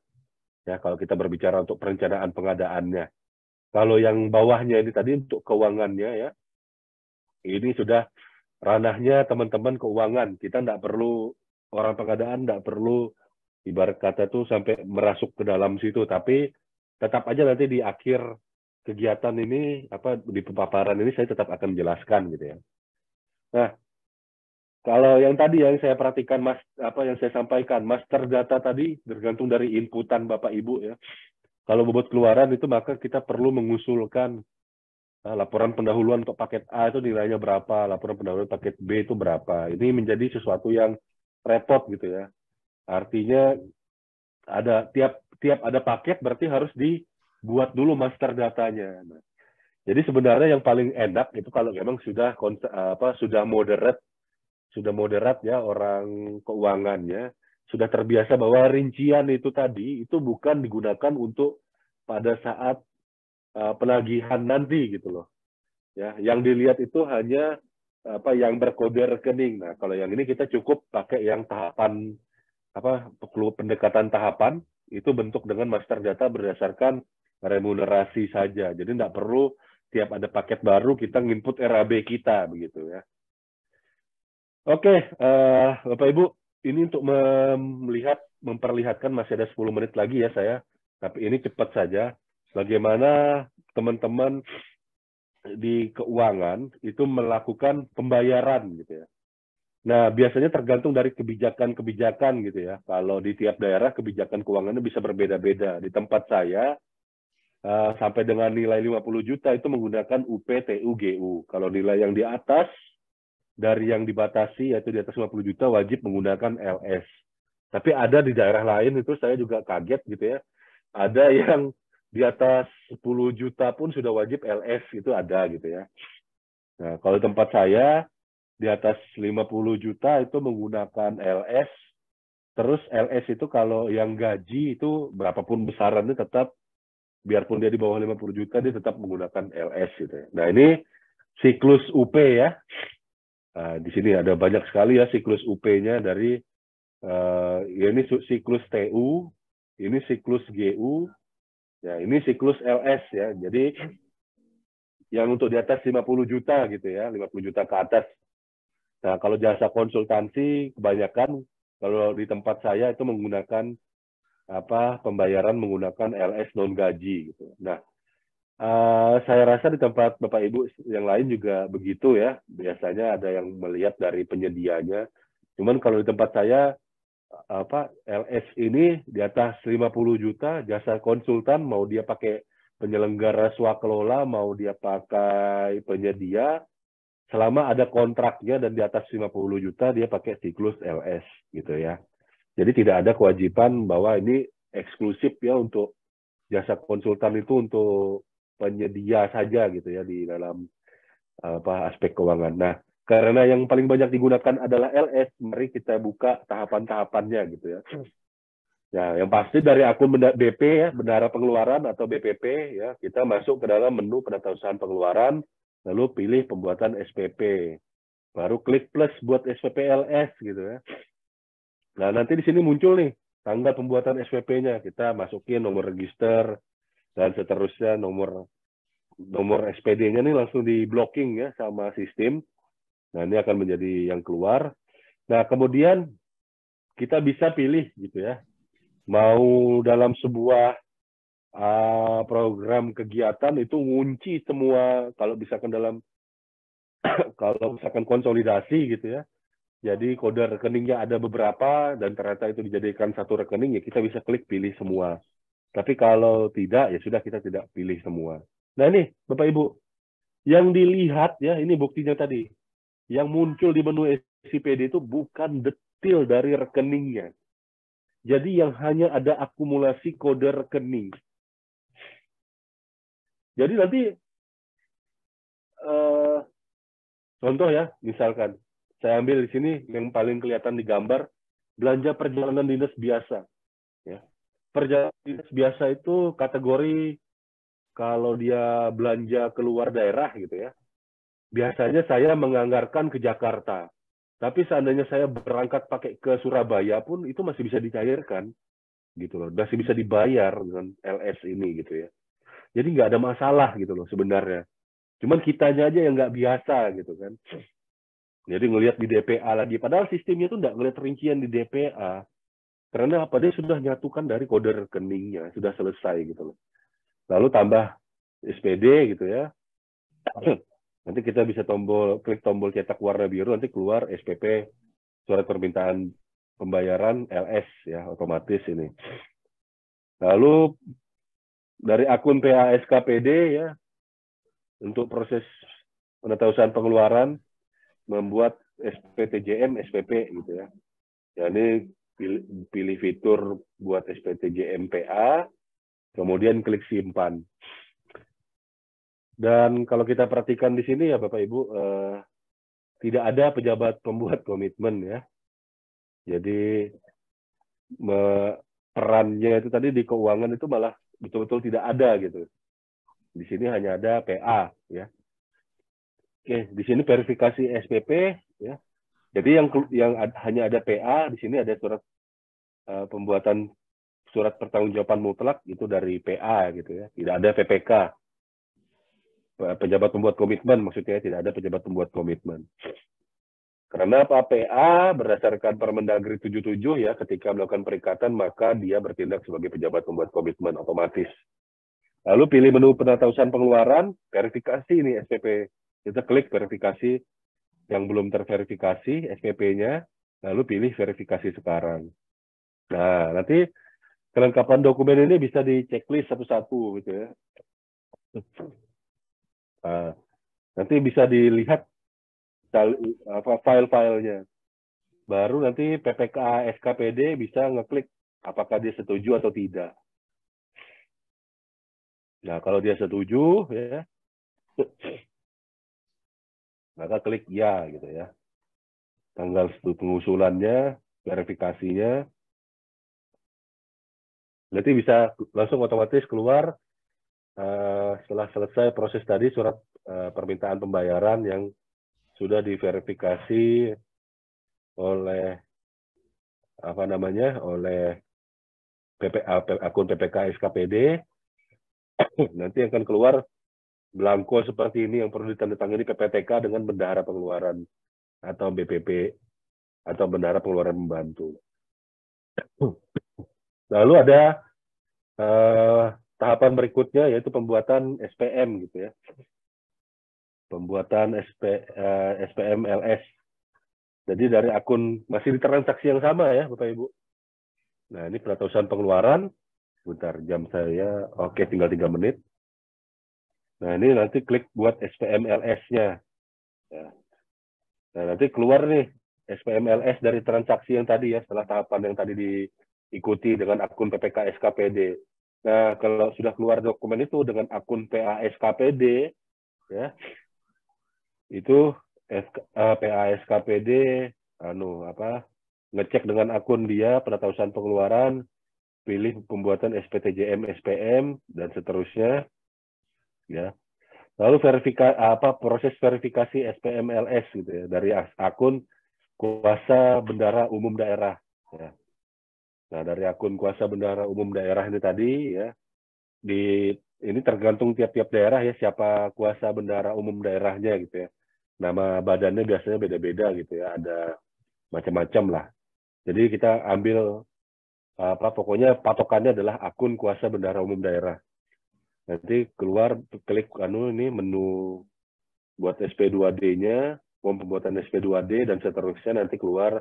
Ya, kalau kita berbicara untuk perencanaan pengadaannya. Kalau yang bawahnya ini tadi untuk keuangannya ya, ini sudah ranahnya teman-teman keuangan. Kita tidak perlu, orang pengadaan tidak perlu ibarat kata tuh sampai merasuk ke dalam situ. Tapi tetap aja nanti di akhir kegiatan ini, di pemaparan ini saya tetap akan menjelaskan gitu ya. Nah, kalau yang tadi yang saya perhatikan yang saya sampaikan, master data tadi tergantung dari inputan Bapak Ibu ya. Kalau bobot keluaran itu maka kita perlu mengusulkan laporan pendahuluan untuk paket A itu nilainya berapa, laporan pendahuluan paket B itu berapa. Ini menjadi sesuatu yang repot gitu ya. Artinya ada tiap ada paket berarti harus dibuat dulu master datanya. Nah, jadi sebenarnya yang paling enak itu kalau memang sudah moderat ya orang keuangannya, sudah terbiasa bahwa rincian itu tadi itu bukan digunakan untuk pada saat penagihan nanti gitu loh. Ya, yang dilihat itu hanya yang berkode rekening. Nah, kalau yang ini kita cukup pakai yang tahapan pendekatan tahapan itu bentuk dengan master data berdasarkan remunerasi saja. Jadi tidak perlu tiap ada paket baru kita nginput RAB kita begitu ya. Oke, Bapak Ibu, ini untuk memperlihatkan masih ada 10 menit lagi ya saya, tapi ini cepat saja. Bagaimana teman-teman di keuangan itu melakukan pembayaran gitu ya. Nah, biasanya tergantung dari kebijakan-kebijakan gitu ya. Kalau di tiap daerah kebijakan keuangannya bisa berbeda-beda. Di tempat saya sampai dengan nilai 50 juta itu menggunakan UP, TU, GU. Kalau nilai yang di atas dari yang dibatasi yaitu di atas 50 juta wajib menggunakan LS. Tapi ada di daerah lain itu saya juga kaget gitu ya. Ada yang di atas 10 juta pun sudah wajib LS, itu ada gitu ya. Nah, kalau tempat saya di atas 50 juta itu menggunakan LS. Terus LS itu kalau yang gaji itu berapapun besarannya tetap, biarpun dia di bawah 50 juta, dia tetap menggunakan LS gitu ya. Nah, ini siklus UP ya. Nah, di sini ada banyak sekali ya siklus UP-nya dari ya ini siklus TU, ini siklus GU, ya ini siklus LS ya. Jadi yang untuk di atas 50 juta gitu ya, 50 juta ke atas. Nah, kalau jasa konsultansi kebanyakan kalau di tempat saya itu menggunakan pembayaran menggunakan LS non gaji gitu. Nah, saya rasa di tempat Bapak Ibu yang lain juga begitu ya. Biasanya ada yang melihat dari penyedianya. Cuman kalau di tempat saya LS ini di atas 50 juta jasa konsultan, mau dia pakai penyelenggara swakelola, mau dia pakai penyedia, selama ada kontraknya dan di atas 50 juta dia pakai siklus LS gitu ya. Jadi tidak ada kewajiban bahwa ini eksklusif ya untuk jasa konsultan itu untuk penyedia saja gitu ya di dalam aspek keuangan. Nah, karena yang paling banyak digunakan adalah LS, mari kita buka tahapan-tahapannya gitu ya. Ya, yang pasti dari akun BP ya, bendahara pengeluaran atau BPP ya, kita masuk ke dalam menu penatausahaan pengeluaran, lalu pilih pembuatan SPP. Baru klik plus buat SPP LS gitu ya. Nah, nanti di sini muncul nih tanggal pembuatan SPP-nya. Kita masukin nomor register dan seterusnya, nomor SPD-nya nih langsung di blocking ya sama sistem. Nah, ini akan menjadi yang keluar. Nah, kemudian kita bisa pilih gitu ya. Mau dalam sebuah program kegiatan itu ngunci semua, kalau misalkan kalau misalkan konsolidasi gitu ya. Jadi kode rekeningnya ada beberapa dan ternyata itu dijadikan satu rekening, ya kita bisa klik pilih semua. Tapi kalau tidak, ya sudah kita tidak pilih semua. Nah ini Bapak Ibu, yang dilihat ya, ini buktinya tadi. Yang muncul di menu SIPD itu bukan detail dari rekeningnya. Jadi yang hanya ada akumulasi kode rekening. Jadi nanti contoh ya, misalkan saya ambil di sini yang paling kelihatan di gambar, belanja perjalanan dinas biasa. Ya. Perjalanan dinas biasa itu kategori kalau dia belanja keluar daerah gitu ya. Biasanya saya menganggarkan ke Jakarta. Tapi seandainya saya berangkat pakai ke Surabaya pun itu masih bisa dicairkan gitu loh. Masih bisa dibayar dengan LS ini gitu ya. Jadi nggak ada masalah gitu loh sebenarnya. Cuman kitanya aja yang nggak biasa gitu kan. Jadi ngelihat di DPA lagi. Padahal sistemnya itu nggak ngelihat rincian di DPA. Karena apa? Dia sudah nyatukan dari kode rekeningnya. Sudah selesai gitu loh. Lalu tambah SPD gitu ya. Nanti kita bisa klik tombol cetak warna biru, nanti keluar SPP, surat permintaan pembayaran LS ya, otomatis ini. Lalu dari akun PASKPD ya, untuk proses penetausan pengeluaran membuat SPTJM, SPP gitu ya. Ya ini pilih fitur buat SPTJM PA, kemudian klik simpan. Dan kalau kita perhatikan di sini ya Bapak Ibu, tidak ada pejabat pembuat komitmen ya. Jadi perannya itu tadi di keuangan itu malah betul-betul tidak ada gitu. Di sini hanya ada PA ya. Oke, di sini verifikasi SPP ya. Jadi yang hanya ada PA, di sini ada surat pembuatan surat pertanggungjawaban mutlak itu dari PA gitu ya. Tidak ada PPK. Pejabat pembuat komitmen maksudnya, tidak ada pejabat pembuat komitmen. Karena apa? PA berdasarkan Permendagri 77 ya, ketika melakukan perikatan maka dia bertindak sebagai pejabat pembuat komitmen otomatis. Lalu pilih menu penetausan pengeluaran, verifikasi ini SPP. Kita klik verifikasi yang belum terverifikasi SPP-nya, lalu pilih verifikasi sekarang. Nah, nanti kelengkapan dokumen ini bisa di checklist satu-satu gitu ya. Nah, nanti bisa dilihat file-filenya. Baru nanti PPK SKPD bisa ngeklik apakah dia setuju atau tidak. Nah, kalau dia setuju ya, maka klik ya gitu ya. Tanggal pengusulannya, verifikasinya. Nanti bisa langsung otomatis keluar setelah selesai proses tadi surat permintaan pembayaran yang sudah diverifikasi oleh oleh akun PPK SKPD. Nanti akan keluar belangko seperti ini yang perlu ditandatangani PPTK dengan bendahara pengeluaran atau BPP atau bendahara pengeluaran membantu. Lalu ada tahapan berikutnya yaitu pembuatan SPM gitu ya. Pembuatan SPM LS. Jadi dari akun masih di transaksi yang sama ya Bapak Ibu. Nah, ini penetausan pengeluaran. Bentar, jam saya oke tinggal 3 menit. Nah, ini nanti klik buat SPM LS-nya. Ya. Nah, nanti keluar nih SPM LS dari transaksi yang tadi ya, setelah tahapan yang tadi diikuti dengan akun PPK SKPD. Nah, kalau sudah keluar dokumen itu dengan akun PA SKPD, ya, itu PA SKPD, ngecek dengan akun dia penetausan pengeluaran, pilih pembuatan SPTJM, SPM, dan seterusnya, ya. Lalu proses verifikasi SPM LS gitu ya dari akun kuasa bendahara umum daerah. Ya. Nah, dari akun kuasa bendahara umum daerah ini tadi ya, ini tergantung tiap-tiap daerah ya siapa kuasa bendahara umum daerahnya gitu ya. Nama badannya biasanya beda-beda gitu ya, ada macam-macam lah. Jadi kita ambil pokoknya patokannya adalah akun kuasa bendahara umum daerah. Nanti keluar klik ini menu buat SP2D-nya, pembuatan SP2D dan seterusnya, nanti keluar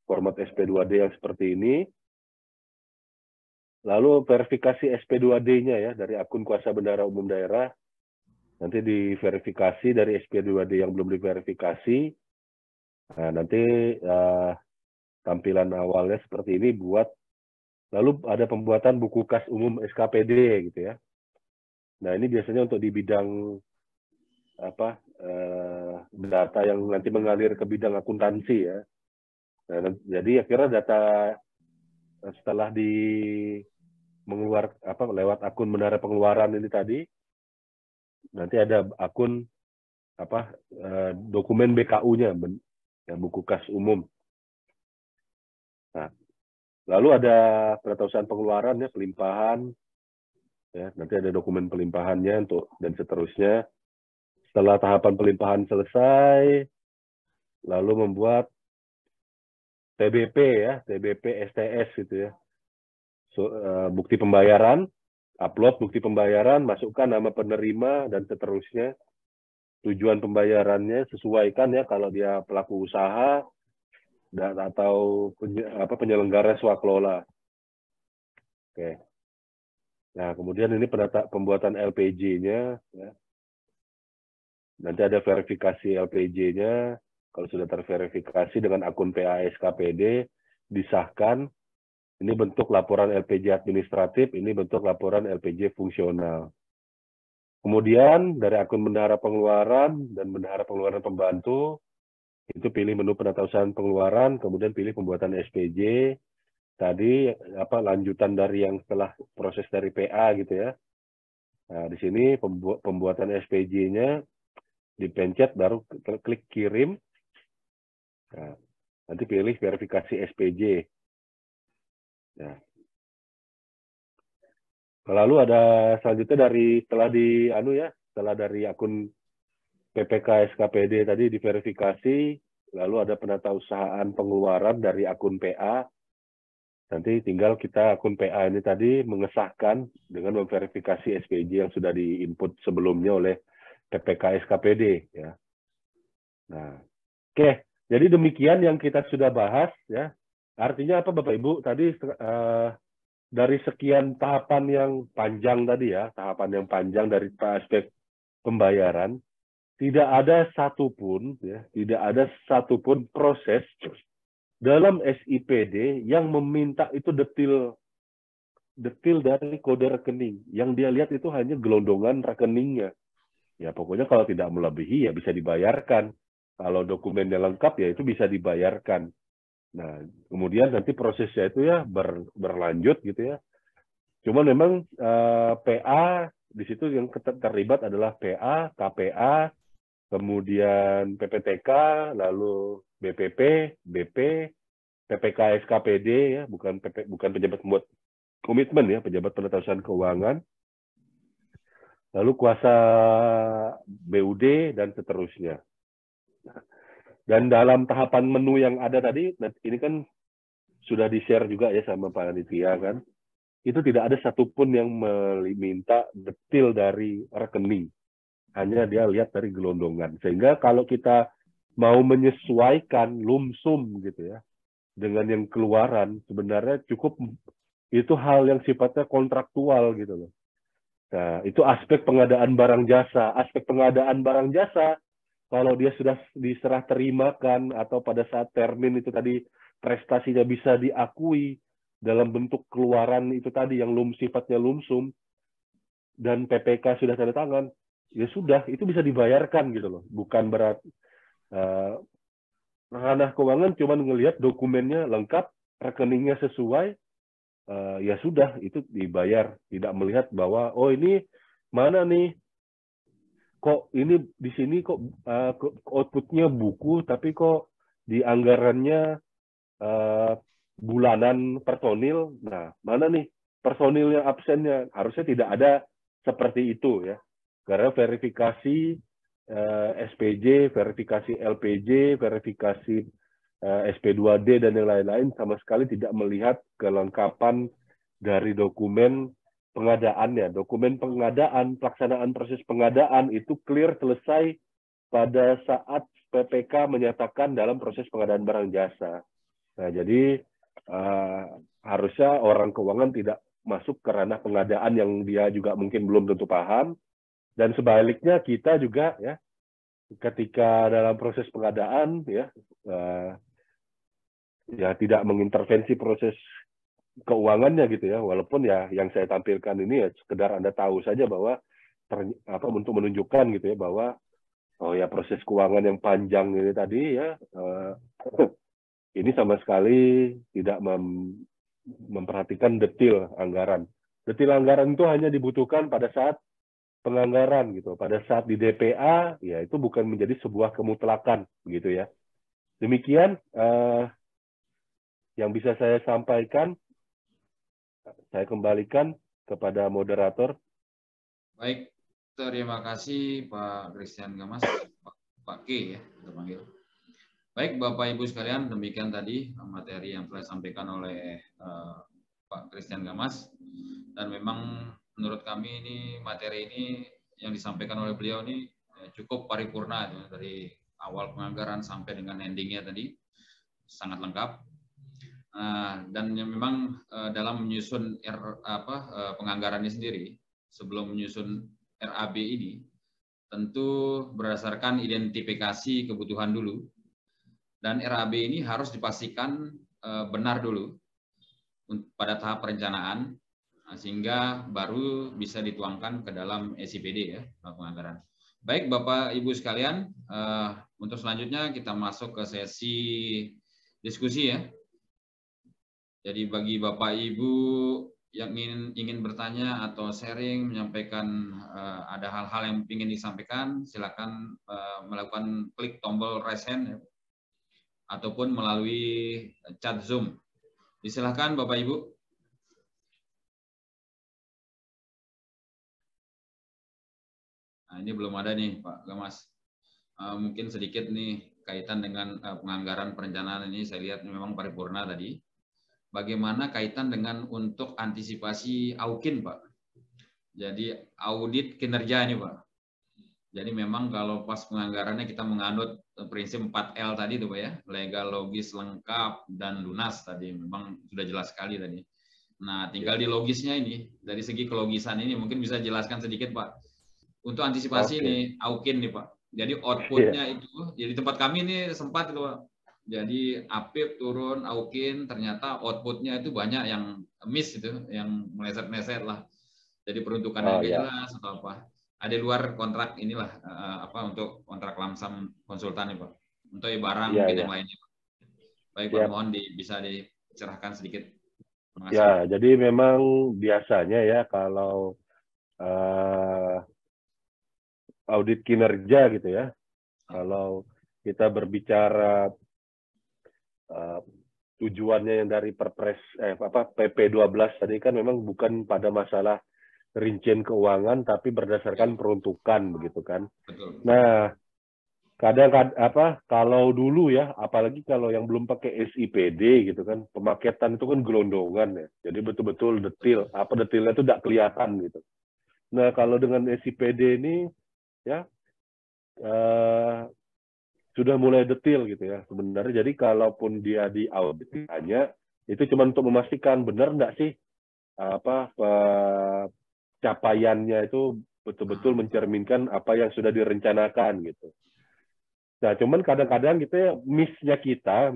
format SP2D yang seperti ini. Lalu verifikasi SP2D-nya ya dari akun kuasa bendahara umum daerah. Nanti diverifikasi dari SP2D yang belum diverifikasi. Nah, nanti tampilan awalnya seperti ini buat. Lalu ada pembuatan buku kas umum SKPD gitu ya. Nah, ini biasanya untuk di bidang data yang nanti mengalir ke bidang akuntansi ya. Nah, jadi akhirnya data setelah lewat akun bendahara pengeluaran ini tadi, nanti ada akun dokumen BKU-nya, buku kas umum. Nah, lalu ada penetausan pengeluaran ya, pelimpahan, ya, nanti ada dokumen pelimpahannya dan seterusnya. Setelah tahapan pelimpahan selesai, lalu membuat TBP ya, TBP STS gitu ya. Bukti pembayaran, upload bukti pembayaran, masukkan nama penerima dan seterusnya. Tujuan pembayarannya sesuaikan ya kalau dia pelaku usaha dan atau penyelenggara swakelola. Oke. Nah, kemudian ini pembuatan LPJ-nya ya. Nanti ada verifikasi LPJ-nya. Kalau sudah terverifikasi dengan akun PA SKPD, disahkan. Ini bentuk laporan LPJ administratif, ini bentuk laporan LPJ fungsional. Kemudian dari akun bendahara pengeluaran dan bendahara pengeluaran pembantu, itu pilih menu penatausahaan pengeluaran, kemudian pilih pembuatan SPJ. Tadi lanjutan dari yang setelah proses dari PA gitu ya. Nah, di sini pembuatan SPJ-nya dipencet, baru klik kirim. Nah, nanti pilih verifikasi SPJ. Nah. Lalu ada selanjutnya setelah dari akun PPK SKPD tadi diverifikasi, lalu ada penatausahaan pengeluaran dari akun PA. Nanti tinggal kita akun PA ini tadi mengesahkan dengan memverifikasi SPJ yang sudah diinput sebelumnya oleh PPK SKPD ya. Nah, oke. Jadi demikian yang kita sudah bahas ya. Artinya apa Bapak Ibu? Tadi dari sekian tahapan yang panjang tadi ya, tahapan yang panjang dari aspek pembayaran, tidak ada satupun proses dalam SIPD yang meminta itu detail dari kode rekening. Yang dia lihat itu hanya gelondongan rekeningnya. Ya pokoknya kalau tidak melebihi ya bisa dibayarkan. Kalau dokumennya lengkap ya itu bisa dibayarkan. Nah, kemudian nanti prosesnya itu ya berlanjut gitu ya. Cuma memang PA di situ yang terlibat adalah PA, KPA, kemudian PPTK, lalu BPP, BP, PPK SKPD ya, bukan pejabat pembuat komitmen ya, pejabat penatasan keuangan, lalu kuasa BUD dan seterusnya. Dan dalam tahapan menu yang ada tadi, ini kan sudah di-share juga ya sama Pak Aditya kan, itu tidak ada satupun yang meminta detail dari rekening. Hanya dia lihat dari gelondongan. Sehingga kalau kita mau menyesuaikan lumsum gitu ya, dengan yang keluaran, sebenarnya cukup itu hal yang sifatnya kontraktual gitu loh. Nah, itu aspek pengadaan barang jasa. Aspek pengadaan barang jasa, kalau dia sudah diserah terimakan atau pada saat termin itu tadi prestasinya bisa diakui dalam bentuk keluaran itu tadi yang sifatnya lumsum dan PPK sudah tanda tangan, ya sudah itu bisa dibayarkan gitu loh. Bukan berat ranah keuangan cuma ngelihat dokumennya lengkap, rekeningnya sesuai, ya sudah itu dibayar. Tidak melihat bahwa oh ini mana nih, kok ini di sini kok outputnya buku tapi kok di anggarannya bulanan personil. Nah, mana nih personilnya absennya? Harusnya tidak ada seperti itu ya. Karena verifikasi SPJ, verifikasi LPJ, verifikasi SP2D dan yang lain-lain sama sekali tidak melihat kelengkapan dari dokumen pengadaannya. Dokumen pengadaan, pelaksanaan proses pengadaan itu clear selesai pada saat PPK menyatakan dalam proses pengadaan barang jasa. Nah, jadi harusnya orang keuangan tidak masuk ke ranah pengadaan yang dia juga mungkin belum tentu paham. Dan sebaliknya kita juga ya, ketika dalam proses pengadaan ya, ya tidak mengintervensi proses keuangannya gitu ya, walaupun ya yang saya tampilkan ini ya sekedar Anda tahu saja bahwa untuk menunjukkan gitu ya bahwa oh ya proses keuangan yang panjang ini tadi ya ini sama sekali tidak memperhatikan detail anggaran. Detail anggaran itu hanya dibutuhkan pada saat penganggaran gitu. Pada saat di DPA ya itu bukan menjadi sebuah kemutlakan gitu ya. Demikian yang bisa saya sampaikan. Saya kembalikan kepada moderator. Baik, terima kasih Pak Christian Gamas, Pak K ya kita panggil. Baik Bapak Ibu sekalian, demikian tadi materi yang telah disampaikan oleh Pak Christian Gamas. Dan memang menurut kami ini materi ini yang disampaikan oleh beliau ini cukup paripurna ya, dari awal penganggaran sampai dengan endingnya tadi sangat lengkap. Dan yang memang dalam menyusun penganggarannya sendiri sebelum menyusun RAB ini tentu berdasarkan identifikasi kebutuhan dulu. Dan RAB ini harus dipastikan benar dulu pada tahap perencanaan, sehingga baru bisa dituangkan ke dalam SIPD ya, penganggaran. Baik Bapak Ibu sekalian, untuk selanjutnya kita masuk ke sesi diskusi ya. Jadi bagi Bapak Ibu yang ingin bertanya atau sharing, menyampaikan ada hal-hal yang ingin disampaikan, silakan melakukan klik tombol raise hand ya, ataupun melalui chat Zoom. Silakan Bapak Ibu. Nah, ini belum ada nih Pak Gamas. Mungkin sedikit nih kaitan dengan penganggaran perencanaan ini, saya lihat memang paripurna tadi. Bagaimana kaitan dengan untuk antisipasi AUKIN, Pak? Jadi audit kinerja ini, Pak. Jadi memang kalau pas penganggarannya kita menganut prinsip 4L tadi itu Pak ya, legal, logis, lengkap, dan lunas tadi. Memang sudah jelas sekali tadi. Nah, tinggal di logisnya ini, dari segi kelogisan ini mungkin bisa jelaskan sedikit Pak. Untuk antisipasi ini AUKIN nih Pak. Jadi outputnya itu, jadi tempat kami ini sempat itu Pak. Jadi APIP turun, AUKIN, ternyata outputnya itu banyak yang miss itu, yang meleset-meleset lah. Jadi peruntukannya nggak jelas atau apa. Ada luar kontrak inilah untuk kontrak lamsam konsultan nih Pak. Untuk barang mungkin yang lainnya Pak. Baik Pak, mohon bisa dicerahkan sedikit. Terima kasih. Ya, jadi memang biasanya ya kalau audit kinerja gitu ya, kalau kita berbicara tujuannya yang dari Perpres PP 12 tadi kan memang bukan pada masalah rincian keuangan tapi berdasarkan peruntukan begitu kan. Betul. Nah, kalau dulu ya, apalagi kalau yang belum pakai SIPD gitu kan, pemaketan itu kan gelondongan ya. Jadi betul-betul detail, detailnya itu tidak kelihatan gitu. Nah, kalau dengan SIPD ini ya sudah mulai detail gitu ya sebenarnya. Jadi kalaupun dia di audit hanya itu cuma untuk memastikan benar enggak sih capaiannya itu betul-betul mencerminkan apa yang sudah direncanakan gitu. Nah, cuman kadang-kadang gitu ya miss-nya kita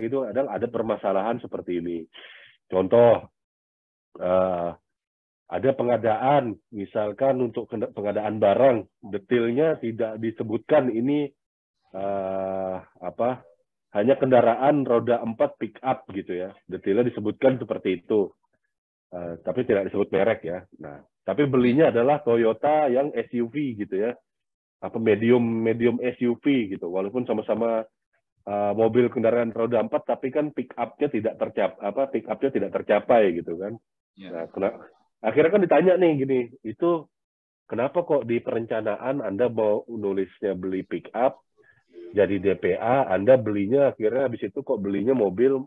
gitu ada permasalahan seperti ini. Contoh ada pengadaan, misalkan untuk pengadaan barang, detailnya tidak disebutkan ini hanya kendaraan roda 4 pick up gitu ya, detailnya disebutkan seperti itu, tapi tidak disebut merek ya. Nah, tapi belinya adalah Toyota yang SUV gitu ya, medium SUV gitu, walaupun sama-sama mobil kendaraan roda 4, tapi kan pick up-nya tidak tercapai gitu kan. Nah, akhirnya kan ditanya nih gini, itu kenapa kok di perencanaan Anda mau nulisnya beli pick up, jadi DPA, Anda belinya akhirnya habis itu kok belinya mobil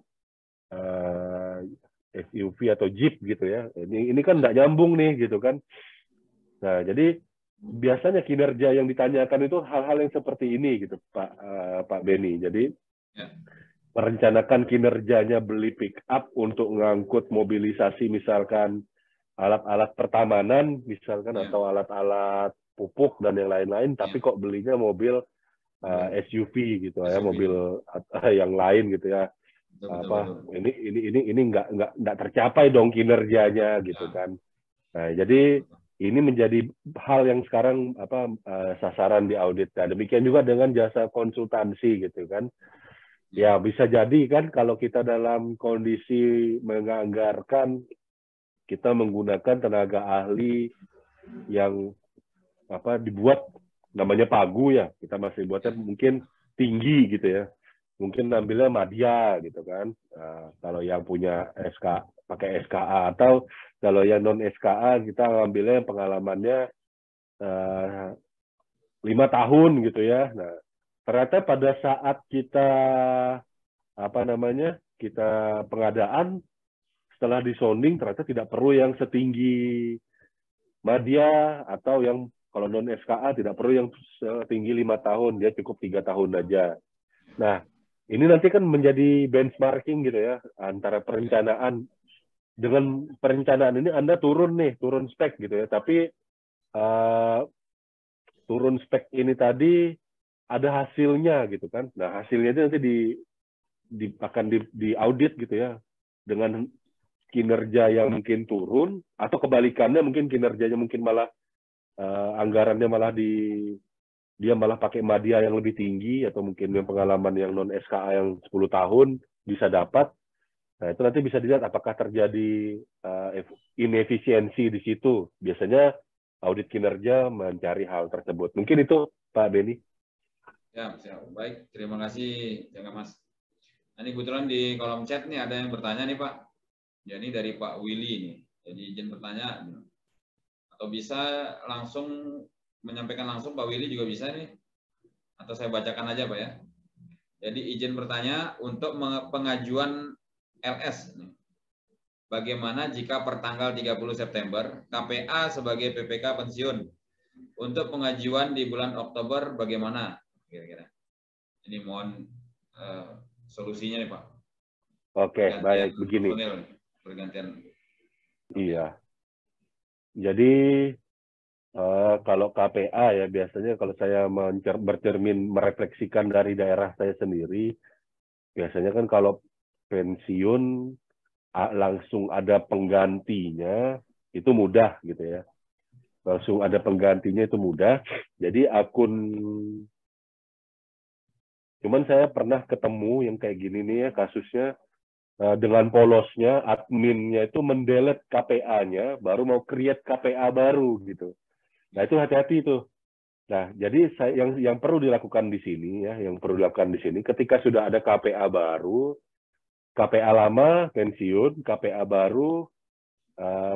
SUV atau Jeep gitu ya. Ini kan nggak nyambung nih gitu kan. Nah, jadi biasanya kinerja yang ditanyakan itu hal-hal yang seperti ini gitu, Pak Beni. Jadi merencanakan kinerjanya beli pick up untuk ngangkut mobilisasi misalkan alat-alat pertamanan misalkan atau alat-alat pupuk dan yang lain-lain, tapi kok belinya mobil SUV gitu ya, mobil yang lain gitu ya. Ini nggak tercapai dong kinerjanya gitu kan. Nah, jadi ini menjadi hal yang sekarang sasaran di audit. Nah, demikian juga dengan jasa konsultansi gitu kan. Ya bisa jadi kan kalau kita dalam kondisi menganggarkan kita menggunakan tenaga ahli yang dibuat namanya pagu ya, kita masih buatnya mungkin tinggi gitu ya, mungkin ambilnya madya gitu kan. Kalau yang punya pakai SKA, atau kalau yang non SKA kita ngambilnya pengalamannya 5 tahun gitu ya. Nah, ternyata pada saat kita kita pengadaan, setelah disonding ternyata tidak perlu yang setinggi madya, atau yang kalau non SKA tidak perlu yang setinggi 5 tahun, dia cukup 3 tahun aja. Nah, ini nanti kan menjadi benchmarking gitu ya antara perencanaan. Dengan perencanaan ini Anda turun spek gitu ya, tapi turun spek ini tadi ada hasilnya gitu kan. Nah, hasilnya itu nanti akan di audit gitu ya, dengan kinerja yang mungkin turun, atau kebalikannya mungkin kinerjanya mungkin malah anggarannya malah dia malah pakai media yang lebih tinggi, atau mungkin yang pengalaman yang non SKA yang 10 tahun bisa dapat. Nah, itu nanti bisa dilihat apakah terjadi inefisiensi di situ. Biasanya audit kinerja mencari hal tersebut. Mungkin itu, Pak Beni. Ya, siap. Baik, terima kasih, Jaga Mas. Nah, ini kebetulan di kolom chat nih ada yang bertanya nih Pak. Jadi dari Pak Willy nih. Jadi izin bertanya. Atau bisa langsung menyampaikan langsung Pak Willy juga bisa nih. Atau saya bacakan aja Pak ya. Jadi izin bertanya untuk pengajuan LS. Bagaimana jika per tanggal 30 September KPA sebagai PPK pensiun? Untuk pengajuan di bulan Oktober bagaimana? Kira-kira. Ini mohon solusinya nih Pak. Oke, baik. Begini. Pergantian. Iya. Jadi kalau KPA ya biasanya kalau saya bercermin merefleksikan dari daerah saya sendiri, biasanya kan kalau pensiun langsung ada penggantinya, itu mudah gitu ya. Langsung ada penggantinya itu mudah. Jadi cuman saya pernah ketemu yang kayak gini nih ya kasusnya, dengan polosnya adminnya itu mendelete KPA-nya, baru mau create KPA baru gitu. Nah itu hati-hati itu. Nah jadi yang perlu dilakukan di sini ya, yang perlu dilakukan di sini, ketika sudah ada KPA baru, KPA lama pensiun, KPA baru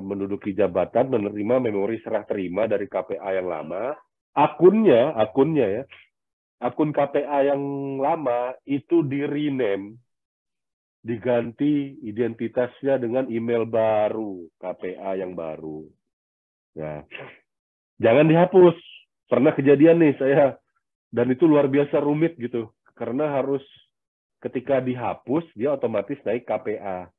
menduduki jabatan, menerima memori serah terima dari KPA yang lama, akunnya ya, akun KPA yang lama itu di-rename, diganti identitasnya dengan email baru, KPA yang baru. Nah, jangan dihapus. Pernah kejadian nih saya, dan itu luar biasa rumit gitu, karena harus ketika dihapus, dia otomatis naik KPA.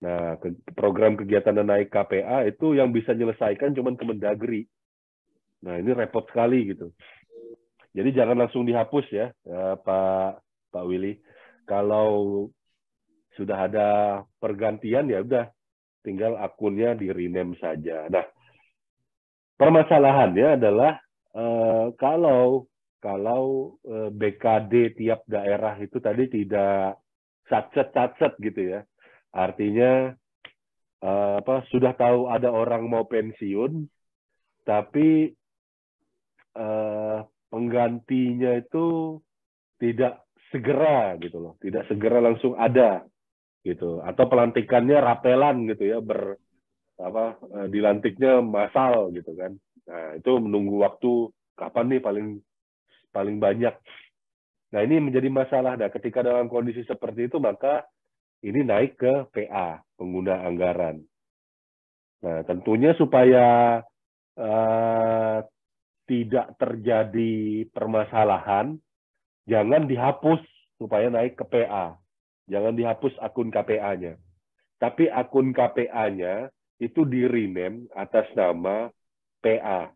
Nah, program kegiatan dan naik KPA itu yang bisa menyelesaikan cuma Kemendagri. Nah, ini repot sekali gitu. Jadi jangan langsung dihapus ya, Pak Willy. Kalau sudah ada pergantian ya udah, tinggal akunnya di-rename saja. Nah, permasalahannya adalah kalau BKD tiap daerah itu tadi tidak sacet gitu ya. Artinya sudah tahu ada orang mau pensiun, tapi penggantinya itu tidak segera gitu loh, tidak segera langsung ada gitu, atau pelantikannya rapelan gitu ya, dilantiknya massal gitu kan. Nah itu menunggu waktu kapan nih paling banyak. Nah ini menjadi masalah. Nah ketika dalam kondisi seperti itu maka ini naik ke PA, pengguna anggaran. Nah tentunya supaya tidak terjadi permasalahan, jangan dihapus supaya naik ke PA. Jangan dihapus akun KPA-nya. Tapi akun KPA-nya itu di-rename atas nama PA,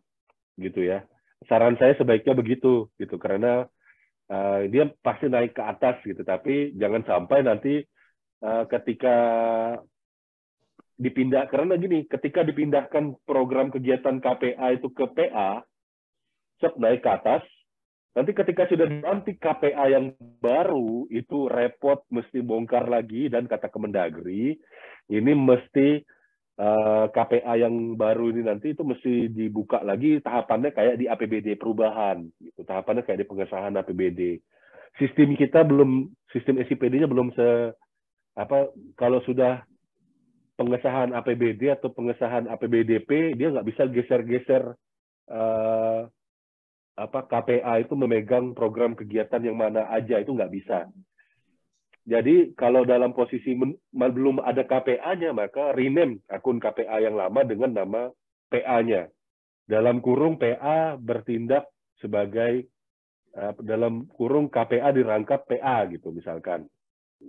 gitu ya. Saran saya sebaiknya begitu, gitu. Karena dia pasti naik ke atas, gitu. Tapi jangan sampai nanti ketika karena gini, ketika dipindahkan program kegiatan KPA itu ke PA, naik ke atas, nanti ketika sudah dilantik KPA yang baru, itu repot, mesti bongkar lagi, dan kata Kemendagri, ini mesti KPA yang baru ini nanti itu mesti dibuka lagi tahapannya kayak di APBD perubahan, gitu. Tahapannya kayak di pengesahan APBD. Sistem SIPD-nya belum kalau sudah pengesahan APBD atau pengesahan APBDP, dia nggak bisa geser-geser KPA itu memegang program kegiatan yang mana aja, itu nggak bisa. Jadi kalau dalam posisi belum ada KPA-nya, maka rename akun KPA yang lama dengan nama PA-nya. Dalam kurung PA bertindak sebagai dalam kurung KPA dirangkap PA gitu misalkan.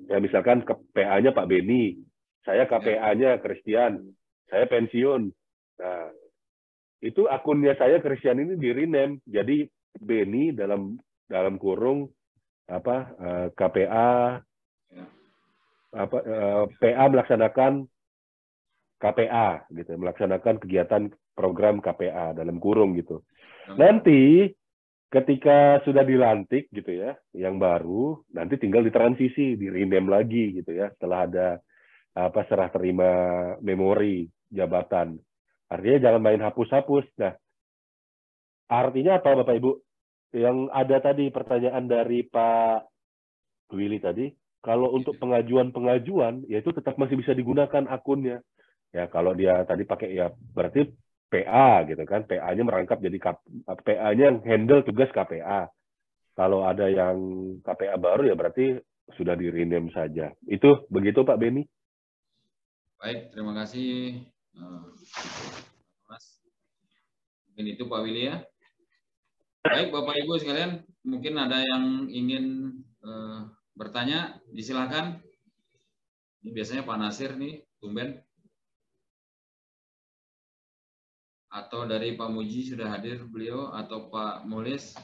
Ya misalkan PA-nya Pak Beni, saya KPA-nya Christian, saya pensiun. Nah, itu akunnya saya Christian ini di rename jadi Beni dalam kurung apa KPA apa PA melaksanakan KPA gitu, melaksanakan kegiatan program KPA dalam kurung gitu. Nanti ketika sudah dilantik gitu ya, yang baru nanti tinggal ditransisi, di rename lagi gitu ya, setelah ada apa serah terima memori jabatan. Artinya jangan main hapus-hapus. Nah, artinya apa Bapak Ibu? Yang ada tadi pertanyaan dari Pak Willy tadi, kalau untuk pengajuan-pengajuan, ya itu tetap masih bisa digunakan akunnya. Ya kalau dia tadi pakai ya berarti PA gitu kan, PA-nya merangkap jadi PA-nya yang handle tugas KPA. Kalau ada yang KPA baru ya berarti sudah di rename saja. Itu begitu Pak Beni. Baik, terima kasih Mas. Mungkin itu Pak Willy ya. Baik Bapak Ibu sekalian, mungkin ada yang ingin bertanya, disilakan. Ini biasanya Pak Nasir nih, tumben. Atau dari Pak Muji sudah hadir beliau, atau Pak Mulis,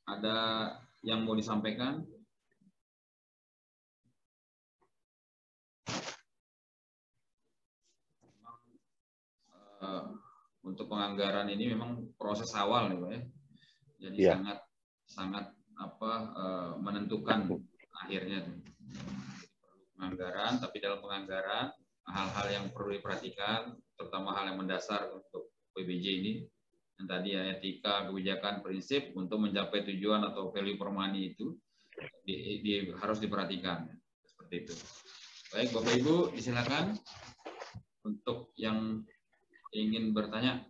ada yang mau disampaikan? Untuk penganggaran ini memang proses awal nih Pak ya. Jadi sangat menentukan akhirnya penganggaran, tapi dalam penganggaran hal-hal yang perlu diperhatikan, terutama hal yang mendasar untuk PBJ ini, yang tadi ya, etika, kebijakan, prinsip untuk mencapai tujuan atau value for money itu harus diperhatikan seperti itu. Baik Bapak Ibu, disilakan untuk yang ingin bertanya.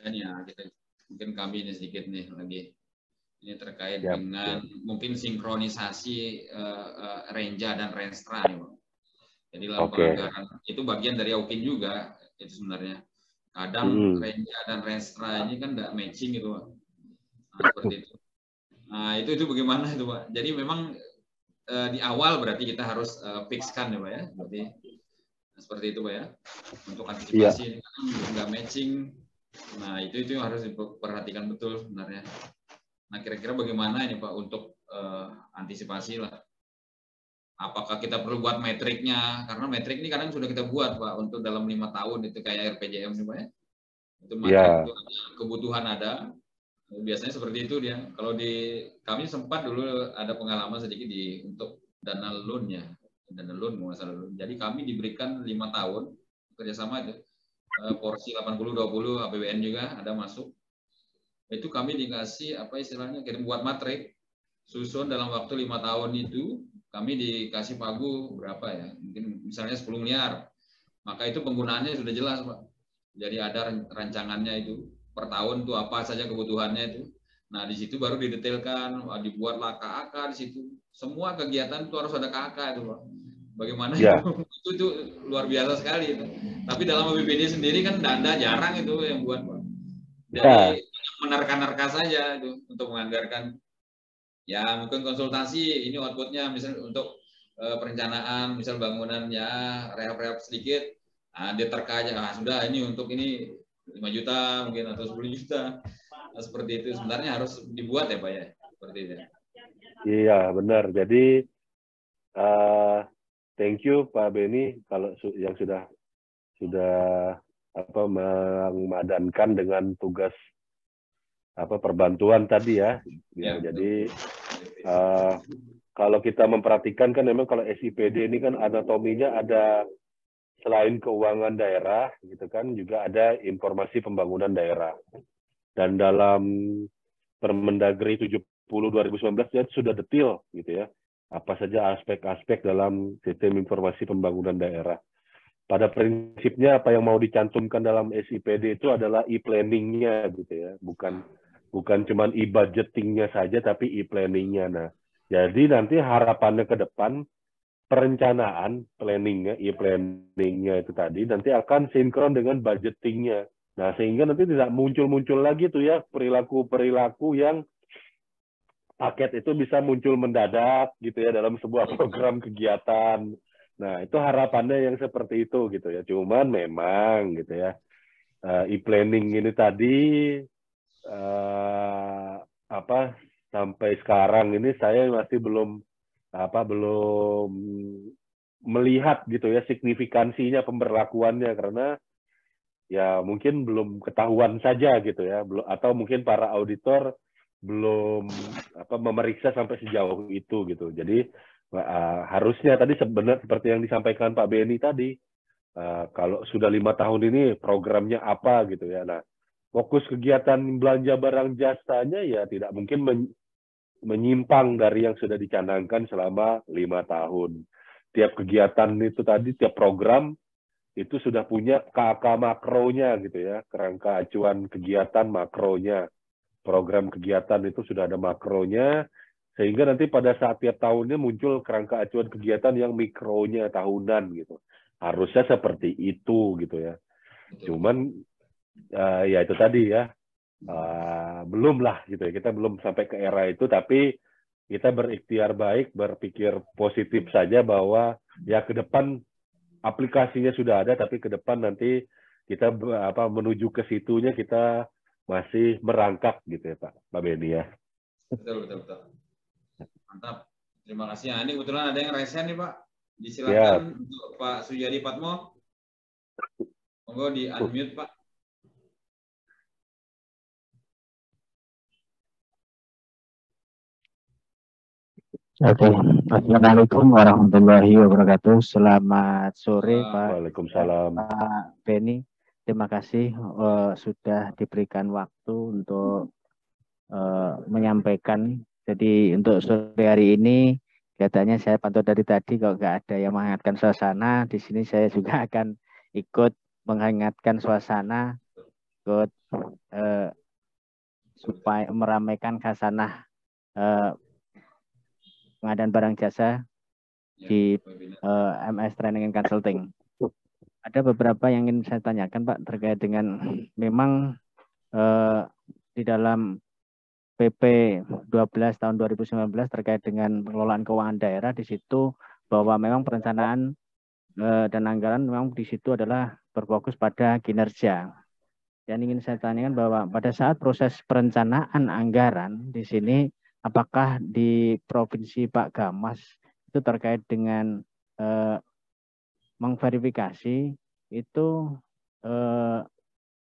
Ya, mungkin kami ini sedikit nih lagi. Ini terkait dengan mungkin sinkronisasi Renja dan Renstra nih, Bang. Jadi dalam penganggaran itu bagian dari AUKIN juga itu sebenarnya. Kadang Renja dan Renstra ini kan nggak matching gitu, Pak. Nah, seperti itu. Nah, itu bagaimana itu, Pak? Jadi memang di awal berarti kita harus fixkan ya, Pak ya. Berarti seperti itu, Pak ya. Untuk antisipasi nggak matching. Nah, itu yang harus diperhatikan betul sebenarnya. Nah, kira-kira bagaimana ini Pak untuk antisipasi lah? Apakah kita perlu buat metriknya? Karena metrik ini kadang sudah kita buat Pak untuk dalam 5 tahun itu kayak RPJM nih Pak ya. Itu metrik itu kebutuhan ada. Biasanya seperti itu dia. Kalau di kami sempat dulu ada pengalaman sedikit untuk dana loan-nya. Dana loan masalah loan. Jadi kami diberikan 5 tahun kerjasama itu. Porsi 80-20 APBN juga ada masuk. Itu kami dikasih apa istilahnya kita buat matrik susun dalam waktu 5 tahun itu kami dikasih pagu berapa ya, mungkin misalnya 10 miliar, maka itu penggunaannya sudah jelas Pak. Jadi ada rancangannya itu per tahun tuh apa saja kebutuhannya itu. Nah di situ baru didetailkan, dibuatlah KAK di situ. Semua kegiatan itu harus ada KAK itu Pak. Bagaimana itu luar biasa sekali itu. Tapi dalam APBD sendiri kan danda jarang itu yang buat Pak. Jadi menerka-nerka saja itu untuk menganggarkan. Ya mungkin konsultasi ini outputnya misalnya untuk perencanaan misal bangunan ya rehab-rehab sedikit, nah, diterka aja, nah, sudah ini untuk ini 5 juta mungkin atau 10 juta. Nah, seperti itu sebenarnya harus dibuat ya Pak ya, seperti itu. Iya benar. Jadi thank you Pak Beni kalau yang sudah apa memadankan dengan tugas apa perbantuan tadi ya. Jadi kalau kita memperhatikan kan memang kalau SIPD ini kan anatominya ada selain keuangan daerah gitu kan juga ada informasi pembangunan daerah. Dan dalam Permendagri 70 2019 ya sudah detail gitu ya. Apa saja aspek-aspek dalam sistem informasi pembangunan daerah. Pada prinsipnya apa yang mau dicantumkan dalam SIPD itu adalah e-planning-nya gitu ya, bukan cuma e-budgeting-nya saja tapi e-planning-nya. Nah, jadi nanti harapannya ke depan perencanaan planning-nya, e-planning-nya itu tadi nanti akan sinkron dengan budgeting-nya. Nah, sehingga nanti tidak muncul-muncul lagi tuh ya perilaku-perilaku yang paket itu bisa muncul mendadak gitu ya dalam sebuah program kegiatan. Nah, itu harapannya yang seperti itu gitu ya. Cuman memang gitu ya, e-planning ini tadi apa sampai sekarang ini saya masih belum melihat gitu ya signifikansinya pemberlakuannya, karena ya mungkin belum ketahuan saja gitu ya, belum, atau mungkin para auditor belum memeriksa sampai sejauh itu gitu. Jadi harusnya tadi sebenarnya seperti yang disampaikan Pak Beni tadi, kalau sudah 5 tahun ini programnya apa gitu ya. Nah, fokus kegiatan belanja barang jasanya ya tidak mungkin menyimpang dari yang sudah dicanangkan selama 5 tahun. Tiap kegiatan itu tadi, tiap program itu sudah punya KK makronya gitu ya, kerangka acuan kegiatan makronya. Program kegiatan itu sudah ada makronya, sehingga nanti pada saat tiap tahunnya muncul kerangka acuan kegiatan yang mikronya tahunan gitu. Harusnya seperti itu gitu ya. Cuman ya itu tadi ya, belum lah gitu ya, kita belum sampai ke era itu, tapi kita berikhtiar baik, berpikir positif saja bahwa ya ke depan aplikasinya sudah ada, tapi ke depan nanti kita menuju ke situnya kita masih merangkak gitu ya Pak Beni ya. Betul, betul, betul. Mantap. Terima kasih. Nah, ini kebetulan ada yang resen nih Pak. Ya. Disilakan untuk Pak Sujadi Patmo. Monggo di unmute Pak. Oke, Assalamualaikum warahmatullahi wabarakatuh. Selamat sore Waalaikumsalam. Pak Beni. Terima kasih sudah diberikan waktu untuk menyampaikan. Jadi untuk sore hari ini kelihatannya saya pantau dari tadi kalau nggak ada yang menghangatkan suasana, di sini saya juga akan ikut menghangatkan suasana, ikut supaya meramaikan khasanah pengadaan barang jasa di MS Training and Consulting. Ada beberapa yang ingin saya tanyakan Pak terkait dengan memang di dalam PP 12 tahun 2019 terkait dengan pengelolaan keuangan daerah, di situ bahwa memang perencanaan dan anggaran memang di situ adalah berfokus pada kinerja. Dan ingin saya tanyakan bahwa pada saat proses perencanaan anggaran di sini, apakah di Provinsi Pak Gamas itu terkait dengan mengverifikasi itu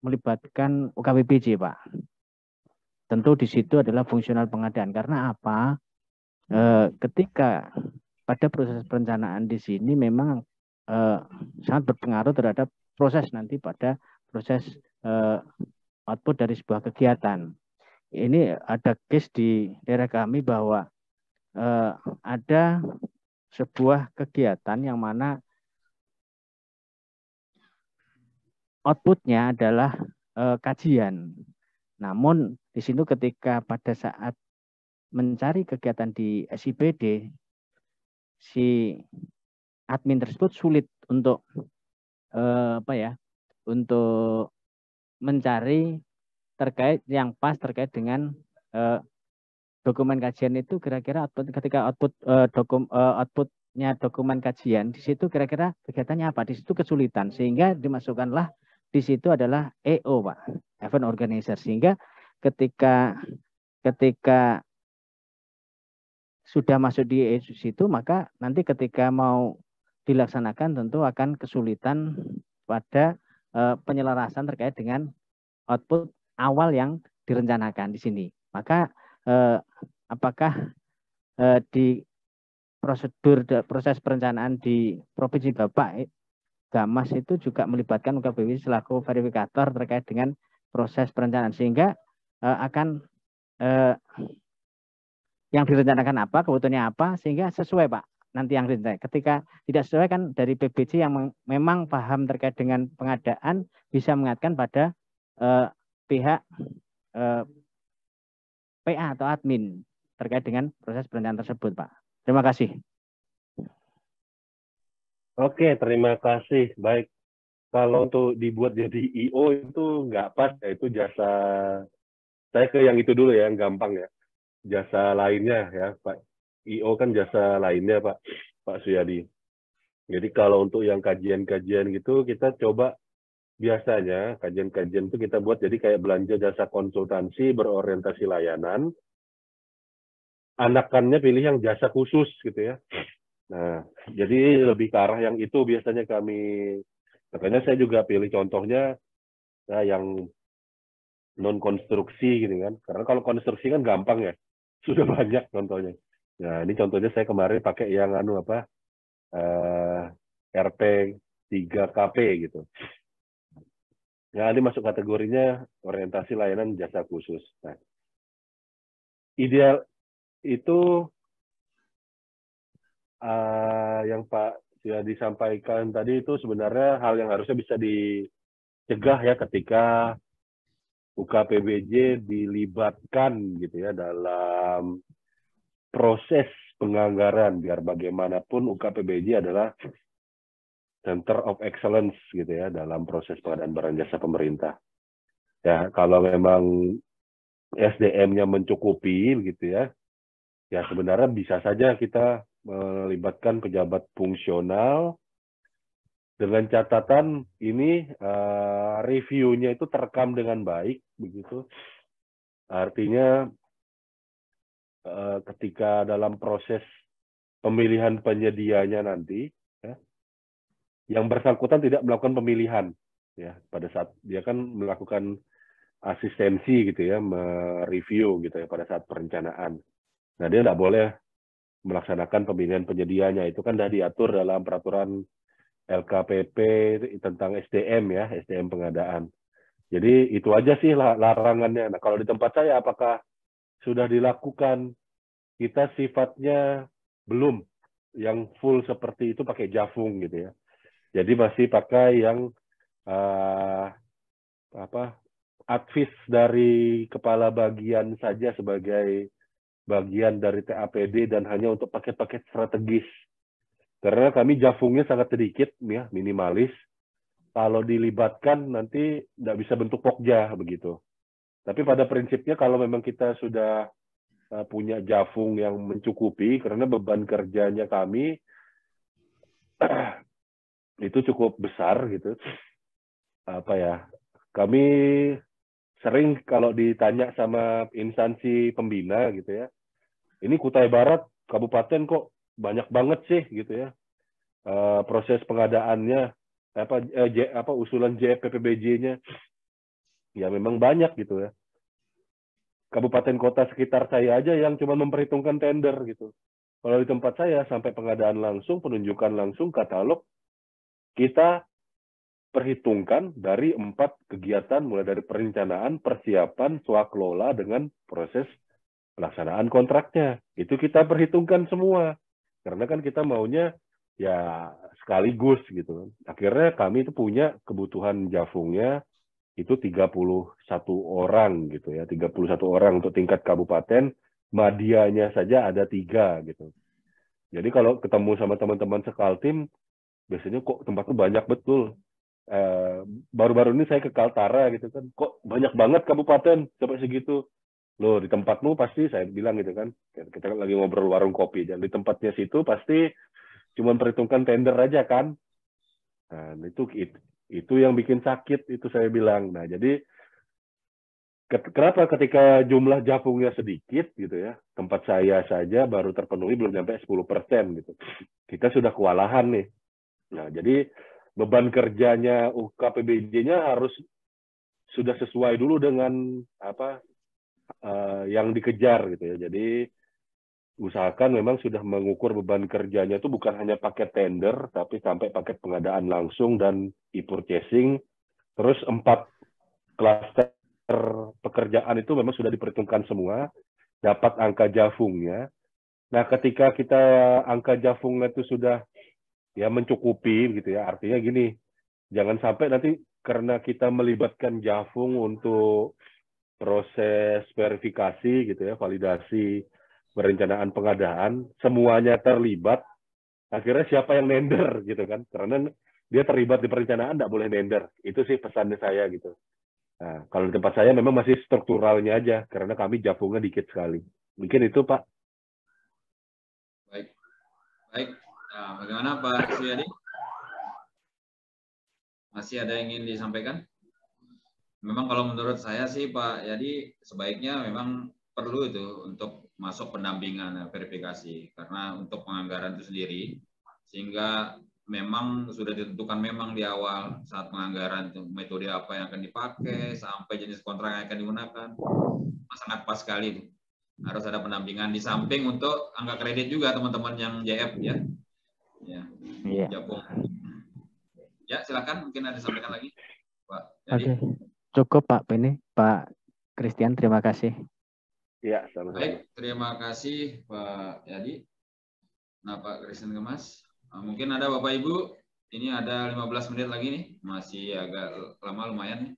melibatkan UKBPJ Pak? Tentu di situ adalah fungsional pengadaan. Karena apa? Ketika pada proses perencanaan di sini memang sangat berpengaruh terhadap proses nanti pada proses output dari sebuah kegiatan. Ini ada case di daerah kami bahwa ada sebuah kegiatan yang mana outputnya adalah kajian. Namun di sini ketika pada saat mencari kegiatan di SIPD, si admin tersebut sulit untuk untuk mencari terkait yang pas terkait dengan dokumen kajian itu kira-kira ketika outputnya dokumen kajian di situ kira-kira kegiatannya apa, di situ kesulitan sehingga dimasukkanlah di situ adalah EO Pak, event organizer, sehingga ketika sudah masuk di situ maka nanti ketika mau dilaksanakan tentu akan kesulitan pada penyelarasan terkait dengan output awal yang direncanakan di sini. Maka apakah di proses perencanaan di Provinsi Bapak Gamas itu juga melibatkan UKBW selaku verifikator terkait dengan proses perencanaan sehingga akan yang direncanakan apa, kebutuhannya apa, sehingga sesuai Pak nanti yang direncanakan. Ketika tidak sesuai kan dari PBJ yang memang paham terkait dengan pengadaan bisa mengingatkan pada pihak PA atau admin terkait dengan proses perencanaan tersebut Pak. Terima kasih. Oke, terima kasih. Baik, kalau untuk dibuat jadi IO itu nggak pas, ya itu jasa. Saya ke yang itu dulu ya, yang gampang ya. Jasa lainnya ya, Pak. IO kan jasa lainnya, Pak Suyadi. Jadi kalau untuk yang kajian-kajian gitu, kita coba biasanya kajian-kajian itu kita buat jadi kayak belanja jasa konsultansi berorientasi layanan, anakannya pilih yang jasa khusus gitu ya. Nah, jadi lebih ke arah yang itu biasanya kami, makanya saya juga pilih contohnya ya, yang non konstruksi gitu kan, karena kalau konstruksi kan gampang ya, sudah banyak contohnya. Nah, ini contohnya saya kemarin pakai yang RP 3KP gitu. Ya, ini masuk kategorinya orientasi layanan jasa khusus. Nah, ideal itu yang Pak sudah disampaikan tadi itu sebenarnya hal yang harusnya bisa dicegah ya ketika UKPBJ dilibatkan gitu ya dalam proses penganggaran, biar bagaimanapun UKPBJ adalah Center of Excellence gitu ya dalam proses pengadaan barang jasa pemerintah. Ya, kalau memang SDM-nya mencukupi gitu ya, ya sebenarnya bisa saja kita melibatkan pejabat fungsional dengan catatan ini reviewnya itu terekam dengan baik begitu. Artinya ketika dalam proses pemilihan penyedianya nanti ya, yang bersangkutan tidak melakukan pemilihan ya pada saat dia kan melakukan asistensi gitu ya, mereview gitu ya pada saat perencanaan. Nah, dia tidak boleh melaksanakan pemilihan penyedianya, itu kan sudah diatur dalam peraturan LKPP tentang SDM ya, SDM pengadaan. Jadi itu aja sih larangannya. Nah, kalau di tempat saya apakah sudah dilakukan? Kita sifatnya belum yang full seperti itu pakai Jafung gitu ya. Jadi masih pakai yang advis dari kepala bagian saja sebagai bagian dari TAPD dan hanya untuk paket-paket strategis. Karena kami Jafungnya sangat sedikit ya, minimalis. Kalau dilibatkan nanti tidak bisa bentuk pokja begitu. Tapi pada prinsipnya kalau memang kita sudah punya Jafung yang mencukupi, karena beban kerjanya kami itu cukup besar gitu. Kami sering kalau ditanya sama instansi pembina gitu ya, ini Kutai Barat kabupaten kok banyak banget sih gitu ya proses pengadaannya usulan JPPBJ-nya ya memang banyak gitu ya. Kabupaten kota sekitar saya aja yang cuma memperhitungkan tender gitu. Kalau di tempat saya sampai pengadaan langsung, penunjukan langsung, katalog, kita perhitungkan dari 4 kegiatan mulai dari perencanaan, persiapan, swakelola dengan proses pelaksanaan kontraknya. Itu kita perhitungkan semua. Karena kan kita maunya ya sekaligus gitu. Akhirnya kami itu punya kebutuhan Jafungnya itu 31 orang gitu ya. 31 orang untuk tingkat kabupaten, Madianya saja ada 3 gitu. Jadi kalau ketemu sama teman-teman Sekaltim, biasanya kok tempatnya banyak betul. Baru-baru ini saya ke Kaltara gitu kan, kok banyak banget kabupaten sampai segitu. Loh, di tempatmu pasti saya bilang gitu kan, kita lagi ngobrol warung kopi, dan di tempatnya situ pasti cuma perhitungkan tender aja kan. Nah, itu yang bikin sakit, itu saya bilang. Nah, jadi kenapa ketika jumlah Jafungnya sedikit gitu ya, tempat saya saja baru terpenuhi belum sampai 10% gitu. Kita sudah kewalahan nih. Nah, jadi beban kerjanya UKPBJ-nya harus sudah sesuai dulu dengan yang dikejar gitu ya. Jadi usahakan memang sudah mengukur beban kerjanya itu bukan hanya paket tender, tapi sampai paket pengadaan langsung dan e-purchasing. Terus 4 klaster pekerjaan itu memang sudah diperhitungkan semua, dapat angka Jafungnya. Nah, ketika kita angka Jafungnya itu sudah ya mencukupi gitu ya, artinya gini, jangan sampai nanti karena kita melibatkan Jafung untuk proses verifikasi gitu ya, validasi perencanaan pengadaan, semuanya terlibat, akhirnya siapa yang nender gitu kan, karena dia terlibat di perencanaan tidak boleh nender. Itu sih pesannya saya gitu. Nah, kalau di tempat saya memang masih strukturalnya aja, karena kami Jafungnya dikit sekali. Mungkin itu Pak. Baik. Nah, bagaimana Pak Suyadi? Masih ada yang ingin disampaikan? Memang kalau menurut saya sih Pak Yadi sebaiknya memang perlu itu untuk masuk pendampingan verifikasi karena untuk penganggaran itu sendiri sehingga memang sudah ditentukan memang di awal saat penganggaran itu metode apa yang akan dipakai sampai jenis kontrak yang akan digunakan sangat pas sekali itu. Harus ada pendampingan di samping untuk angka kredit juga teman-teman yang JF ya. Ya. Jabung. Ya, silakan mungkin ada disampaikan lagi Pak Yadi. Oke. Cukup Pak Beni, Pak Christian, terima kasih. Ya, sama-sama. Baik, terima kasih Pak Yadi. Nah, Pak Christian Kemas. Mungkin ada Bapak Ibu, ini ada 15 menit lagi nih, masih agak lama lumayan nih.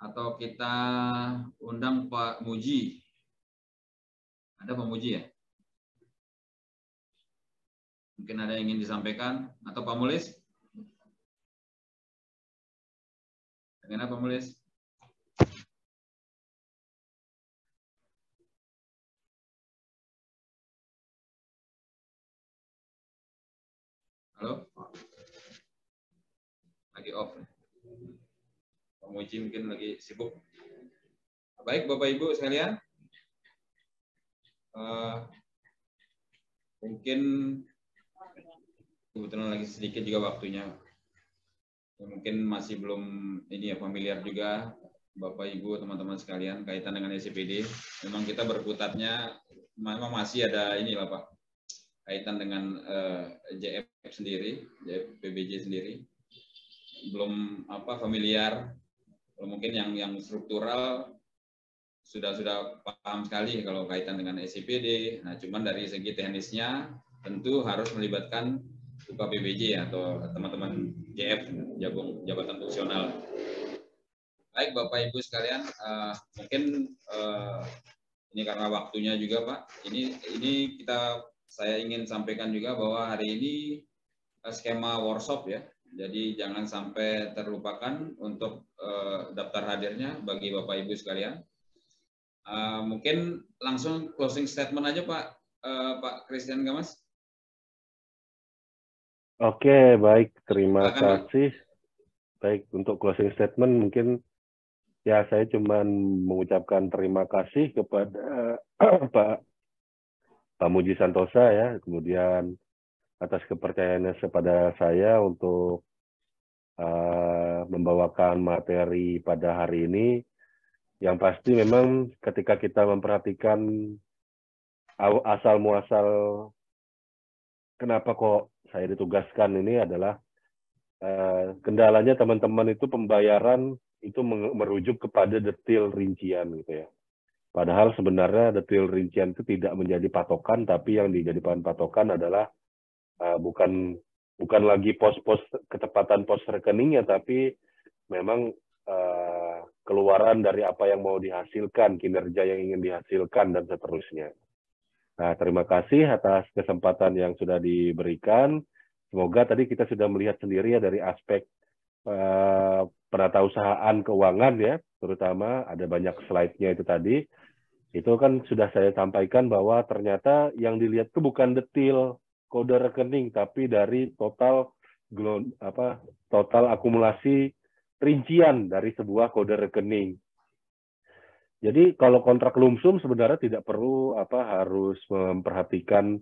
Atau kita undang Pak Muji. Ada Pak Muji ya? Mungkin ada yang ingin disampaikan. Atau Pak Mulis? Bagaimana Pak Mulis? Halo? Lagi off. Pak Muji mungkin lagi sibuk. Baik Bapak Ibu sekalian. Mungkin kebetulan lagi sedikit juga waktunya. Mungkin masih belum ini ya familiar juga Bapak Ibu teman-teman sekalian kaitan dengan SCPD. Memang kita berkutatnya memang masih ada ini lah Pak kaitan dengan JF sendiri, JF PBJ sendiri. Belum familiar. Mungkin yang struktural sudah paham sekali kalau kaitan dengan SCPD. Nah, cuman dari segi teknisnya tentu harus melibatkan UKPBJ atau teman-teman JF, jabatan fungsional. Baik Bapak Ibu sekalian, mungkin ini karena waktunya juga Pak. Ini saya ingin sampaikan juga bahwa hari ini skema workshop ya. Jadi jangan sampai terlupakan untuk daftar hadirnya bagi Bapak Ibu sekalian. Mungkin langsung closing statement aja Pak Christian Gamas. Oke, baik. Terima kasih. Baik, untuk closing statement mungkin ya saya cuma mengucapkan terima kasih kepada Pak Muji Santosa ya, kemudian atas kepercayaannya kepada saya untuk membawakan materi pada hari ini. Yang pasti memang ketika kita memperhatikan asal muasal kenapa kok saya ditugaskan ini adalah kendalanya teman-teman itu pembayaran itu merujuk kepada detail rincian gitu ya. Padahal sebenarnya detail rincian itu tidak menjadi patokan, tapi yang dijadikan patokan adalah bukan lagi pos-pos ketepatan pos rekeningnya, tapi memang keluaran dari apa yang mau dihasilkan, kinerja yang ingin dihasilkan dan seterusnya. Nah, terima kasih atas kesempatan yang sudah diberikan. Semoga tadi kita sudah melihat sendiri ya dari aspek penatausahaan keuangan ya, terutama ada banyak slide-nya itu tadi. Itu kan sudah saya sampaikan bahwa ternyata yang dilihat itu bukan detail kode rekening, tapi dari total akumulasi rincian dari sebuah kode rekening. Jadi kalau kontrak lumsum sebenarnya tidak perlu harus memperhatikan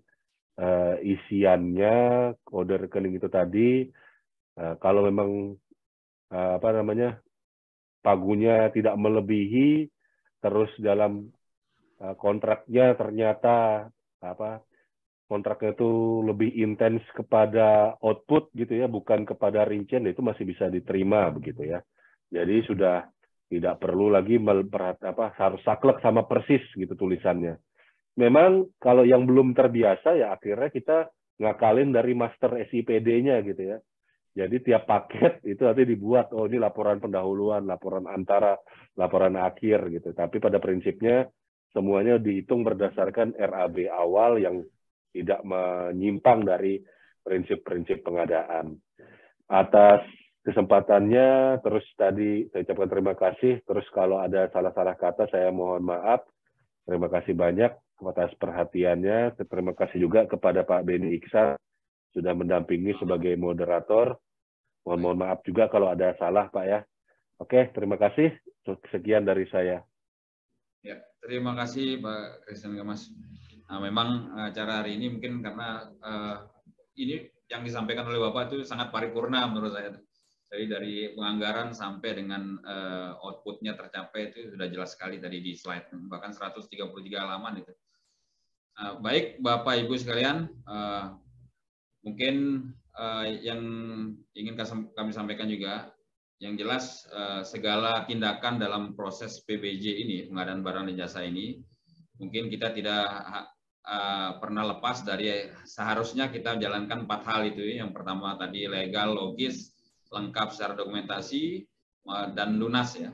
isiannya kode rekening itu tadi. Kalau memang pagunya tidak melebihi, terus dalam kontraknya ternyata kontraknya itu lebih intens kepada output gitu ya, bukan kepada rincian, itu masih bisa diterima begitu ya. Jadi sudah tidak perlu lagi harus saklek sama persis gitu tulisannya. Memang kalau yang belum terbiasa ya akhirnya kita ngakalin dari master SIPD-nya gitu ya. Jadi tiap paket itu nanti dibuat, oh ini laporan pendahuluan, laporan antara, laporan akhir gitu. Tapi pada prinsipnya semuanya dihitung berdasarkan RAB awal yang tidak menyimpang dari prinsip-prinsip pengadaan. Atas kesempatannya, terus tadi saya ucapkan terima kasih, terus kalau ada salah-salah kata saya mohon maaf. Terima kasih banyak atas perhatiannya, terima kasih juga kepada Pak Beni Iksan sudah mendampingi sebagai moderator. Mohon maaf juga kalau ada salah, Pak ya. Oke, terima kasih. Sekian dari saya. Ya, terima kasih Pak Christian Gamas. Nah, memang acara hari ini mungkin karena ini yang disampaikan oleh Bapak itu sangat paripurna menurut saya. Jadi dari penganggaran sampai dengan outputnya tercapai itu sudah jelas sekali tadi di slide, bahkan 133 halaman itu. Baik Bapak Ibu sekalian, mungkin yang ingin kami sampaikan juga, yang jelas segala tindakan dalam proses PBJ ini, pengadaan barang dan jasa ini, mungkin kita tidak pernah lepas dari seharusnya kita jalankan 4 hal itu. Yang pertama tadi legal, logis, lengkap secara dokumentasi, dan lunas ya.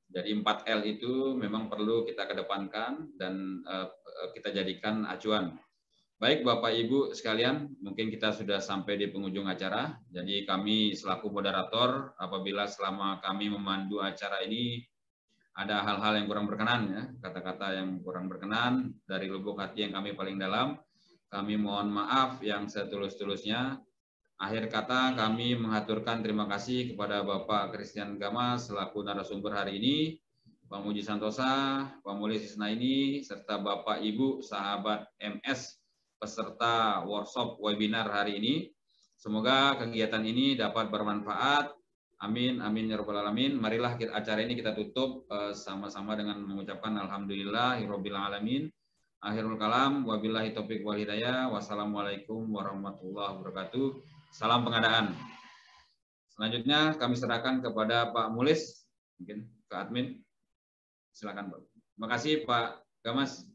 Jadi 4L itu memang perlu kita kedepankan dan kita jadikan acuan. Baik Bapak Ibu sekalian, mungkin kita sudah sampai di penghujung acara. Jadi kami selaku moderator, apabila selama kami memandu acara ini ada hal-hal yang kurang berkenan ya, kata-kata yang kurang berkenan dari lubuk hati yang kami paling dalam, kami mohon maaf yang setulus-tulusnya. Akhir kata kami mengaturkan terima kasih kepada Bapak Christian Gamas selaku narasumber hari ini, Pak Muji Santosa, Pak Mulis Isnaini, serta Bapak Ibu sahabat MS peserta workshop webinar hari ini. Semoga kegiatan ini dapat bermanfaat. Amin, amin ya rabbal alamin. Marilah acara ini kita tutup sama-sama dengan mengucapkan alhamdulillahirabbil alamin. Akhirul kalam, wabillahi taufiq wal hidayah. Wassalamualaikum warahmatullahi wabarakatuh. Salam pengadaan. Selanjutnya kami serahkan kepada Pak Mulis, mungkin ke admin. Silakan Pak. Terima kasih Pak Gamas.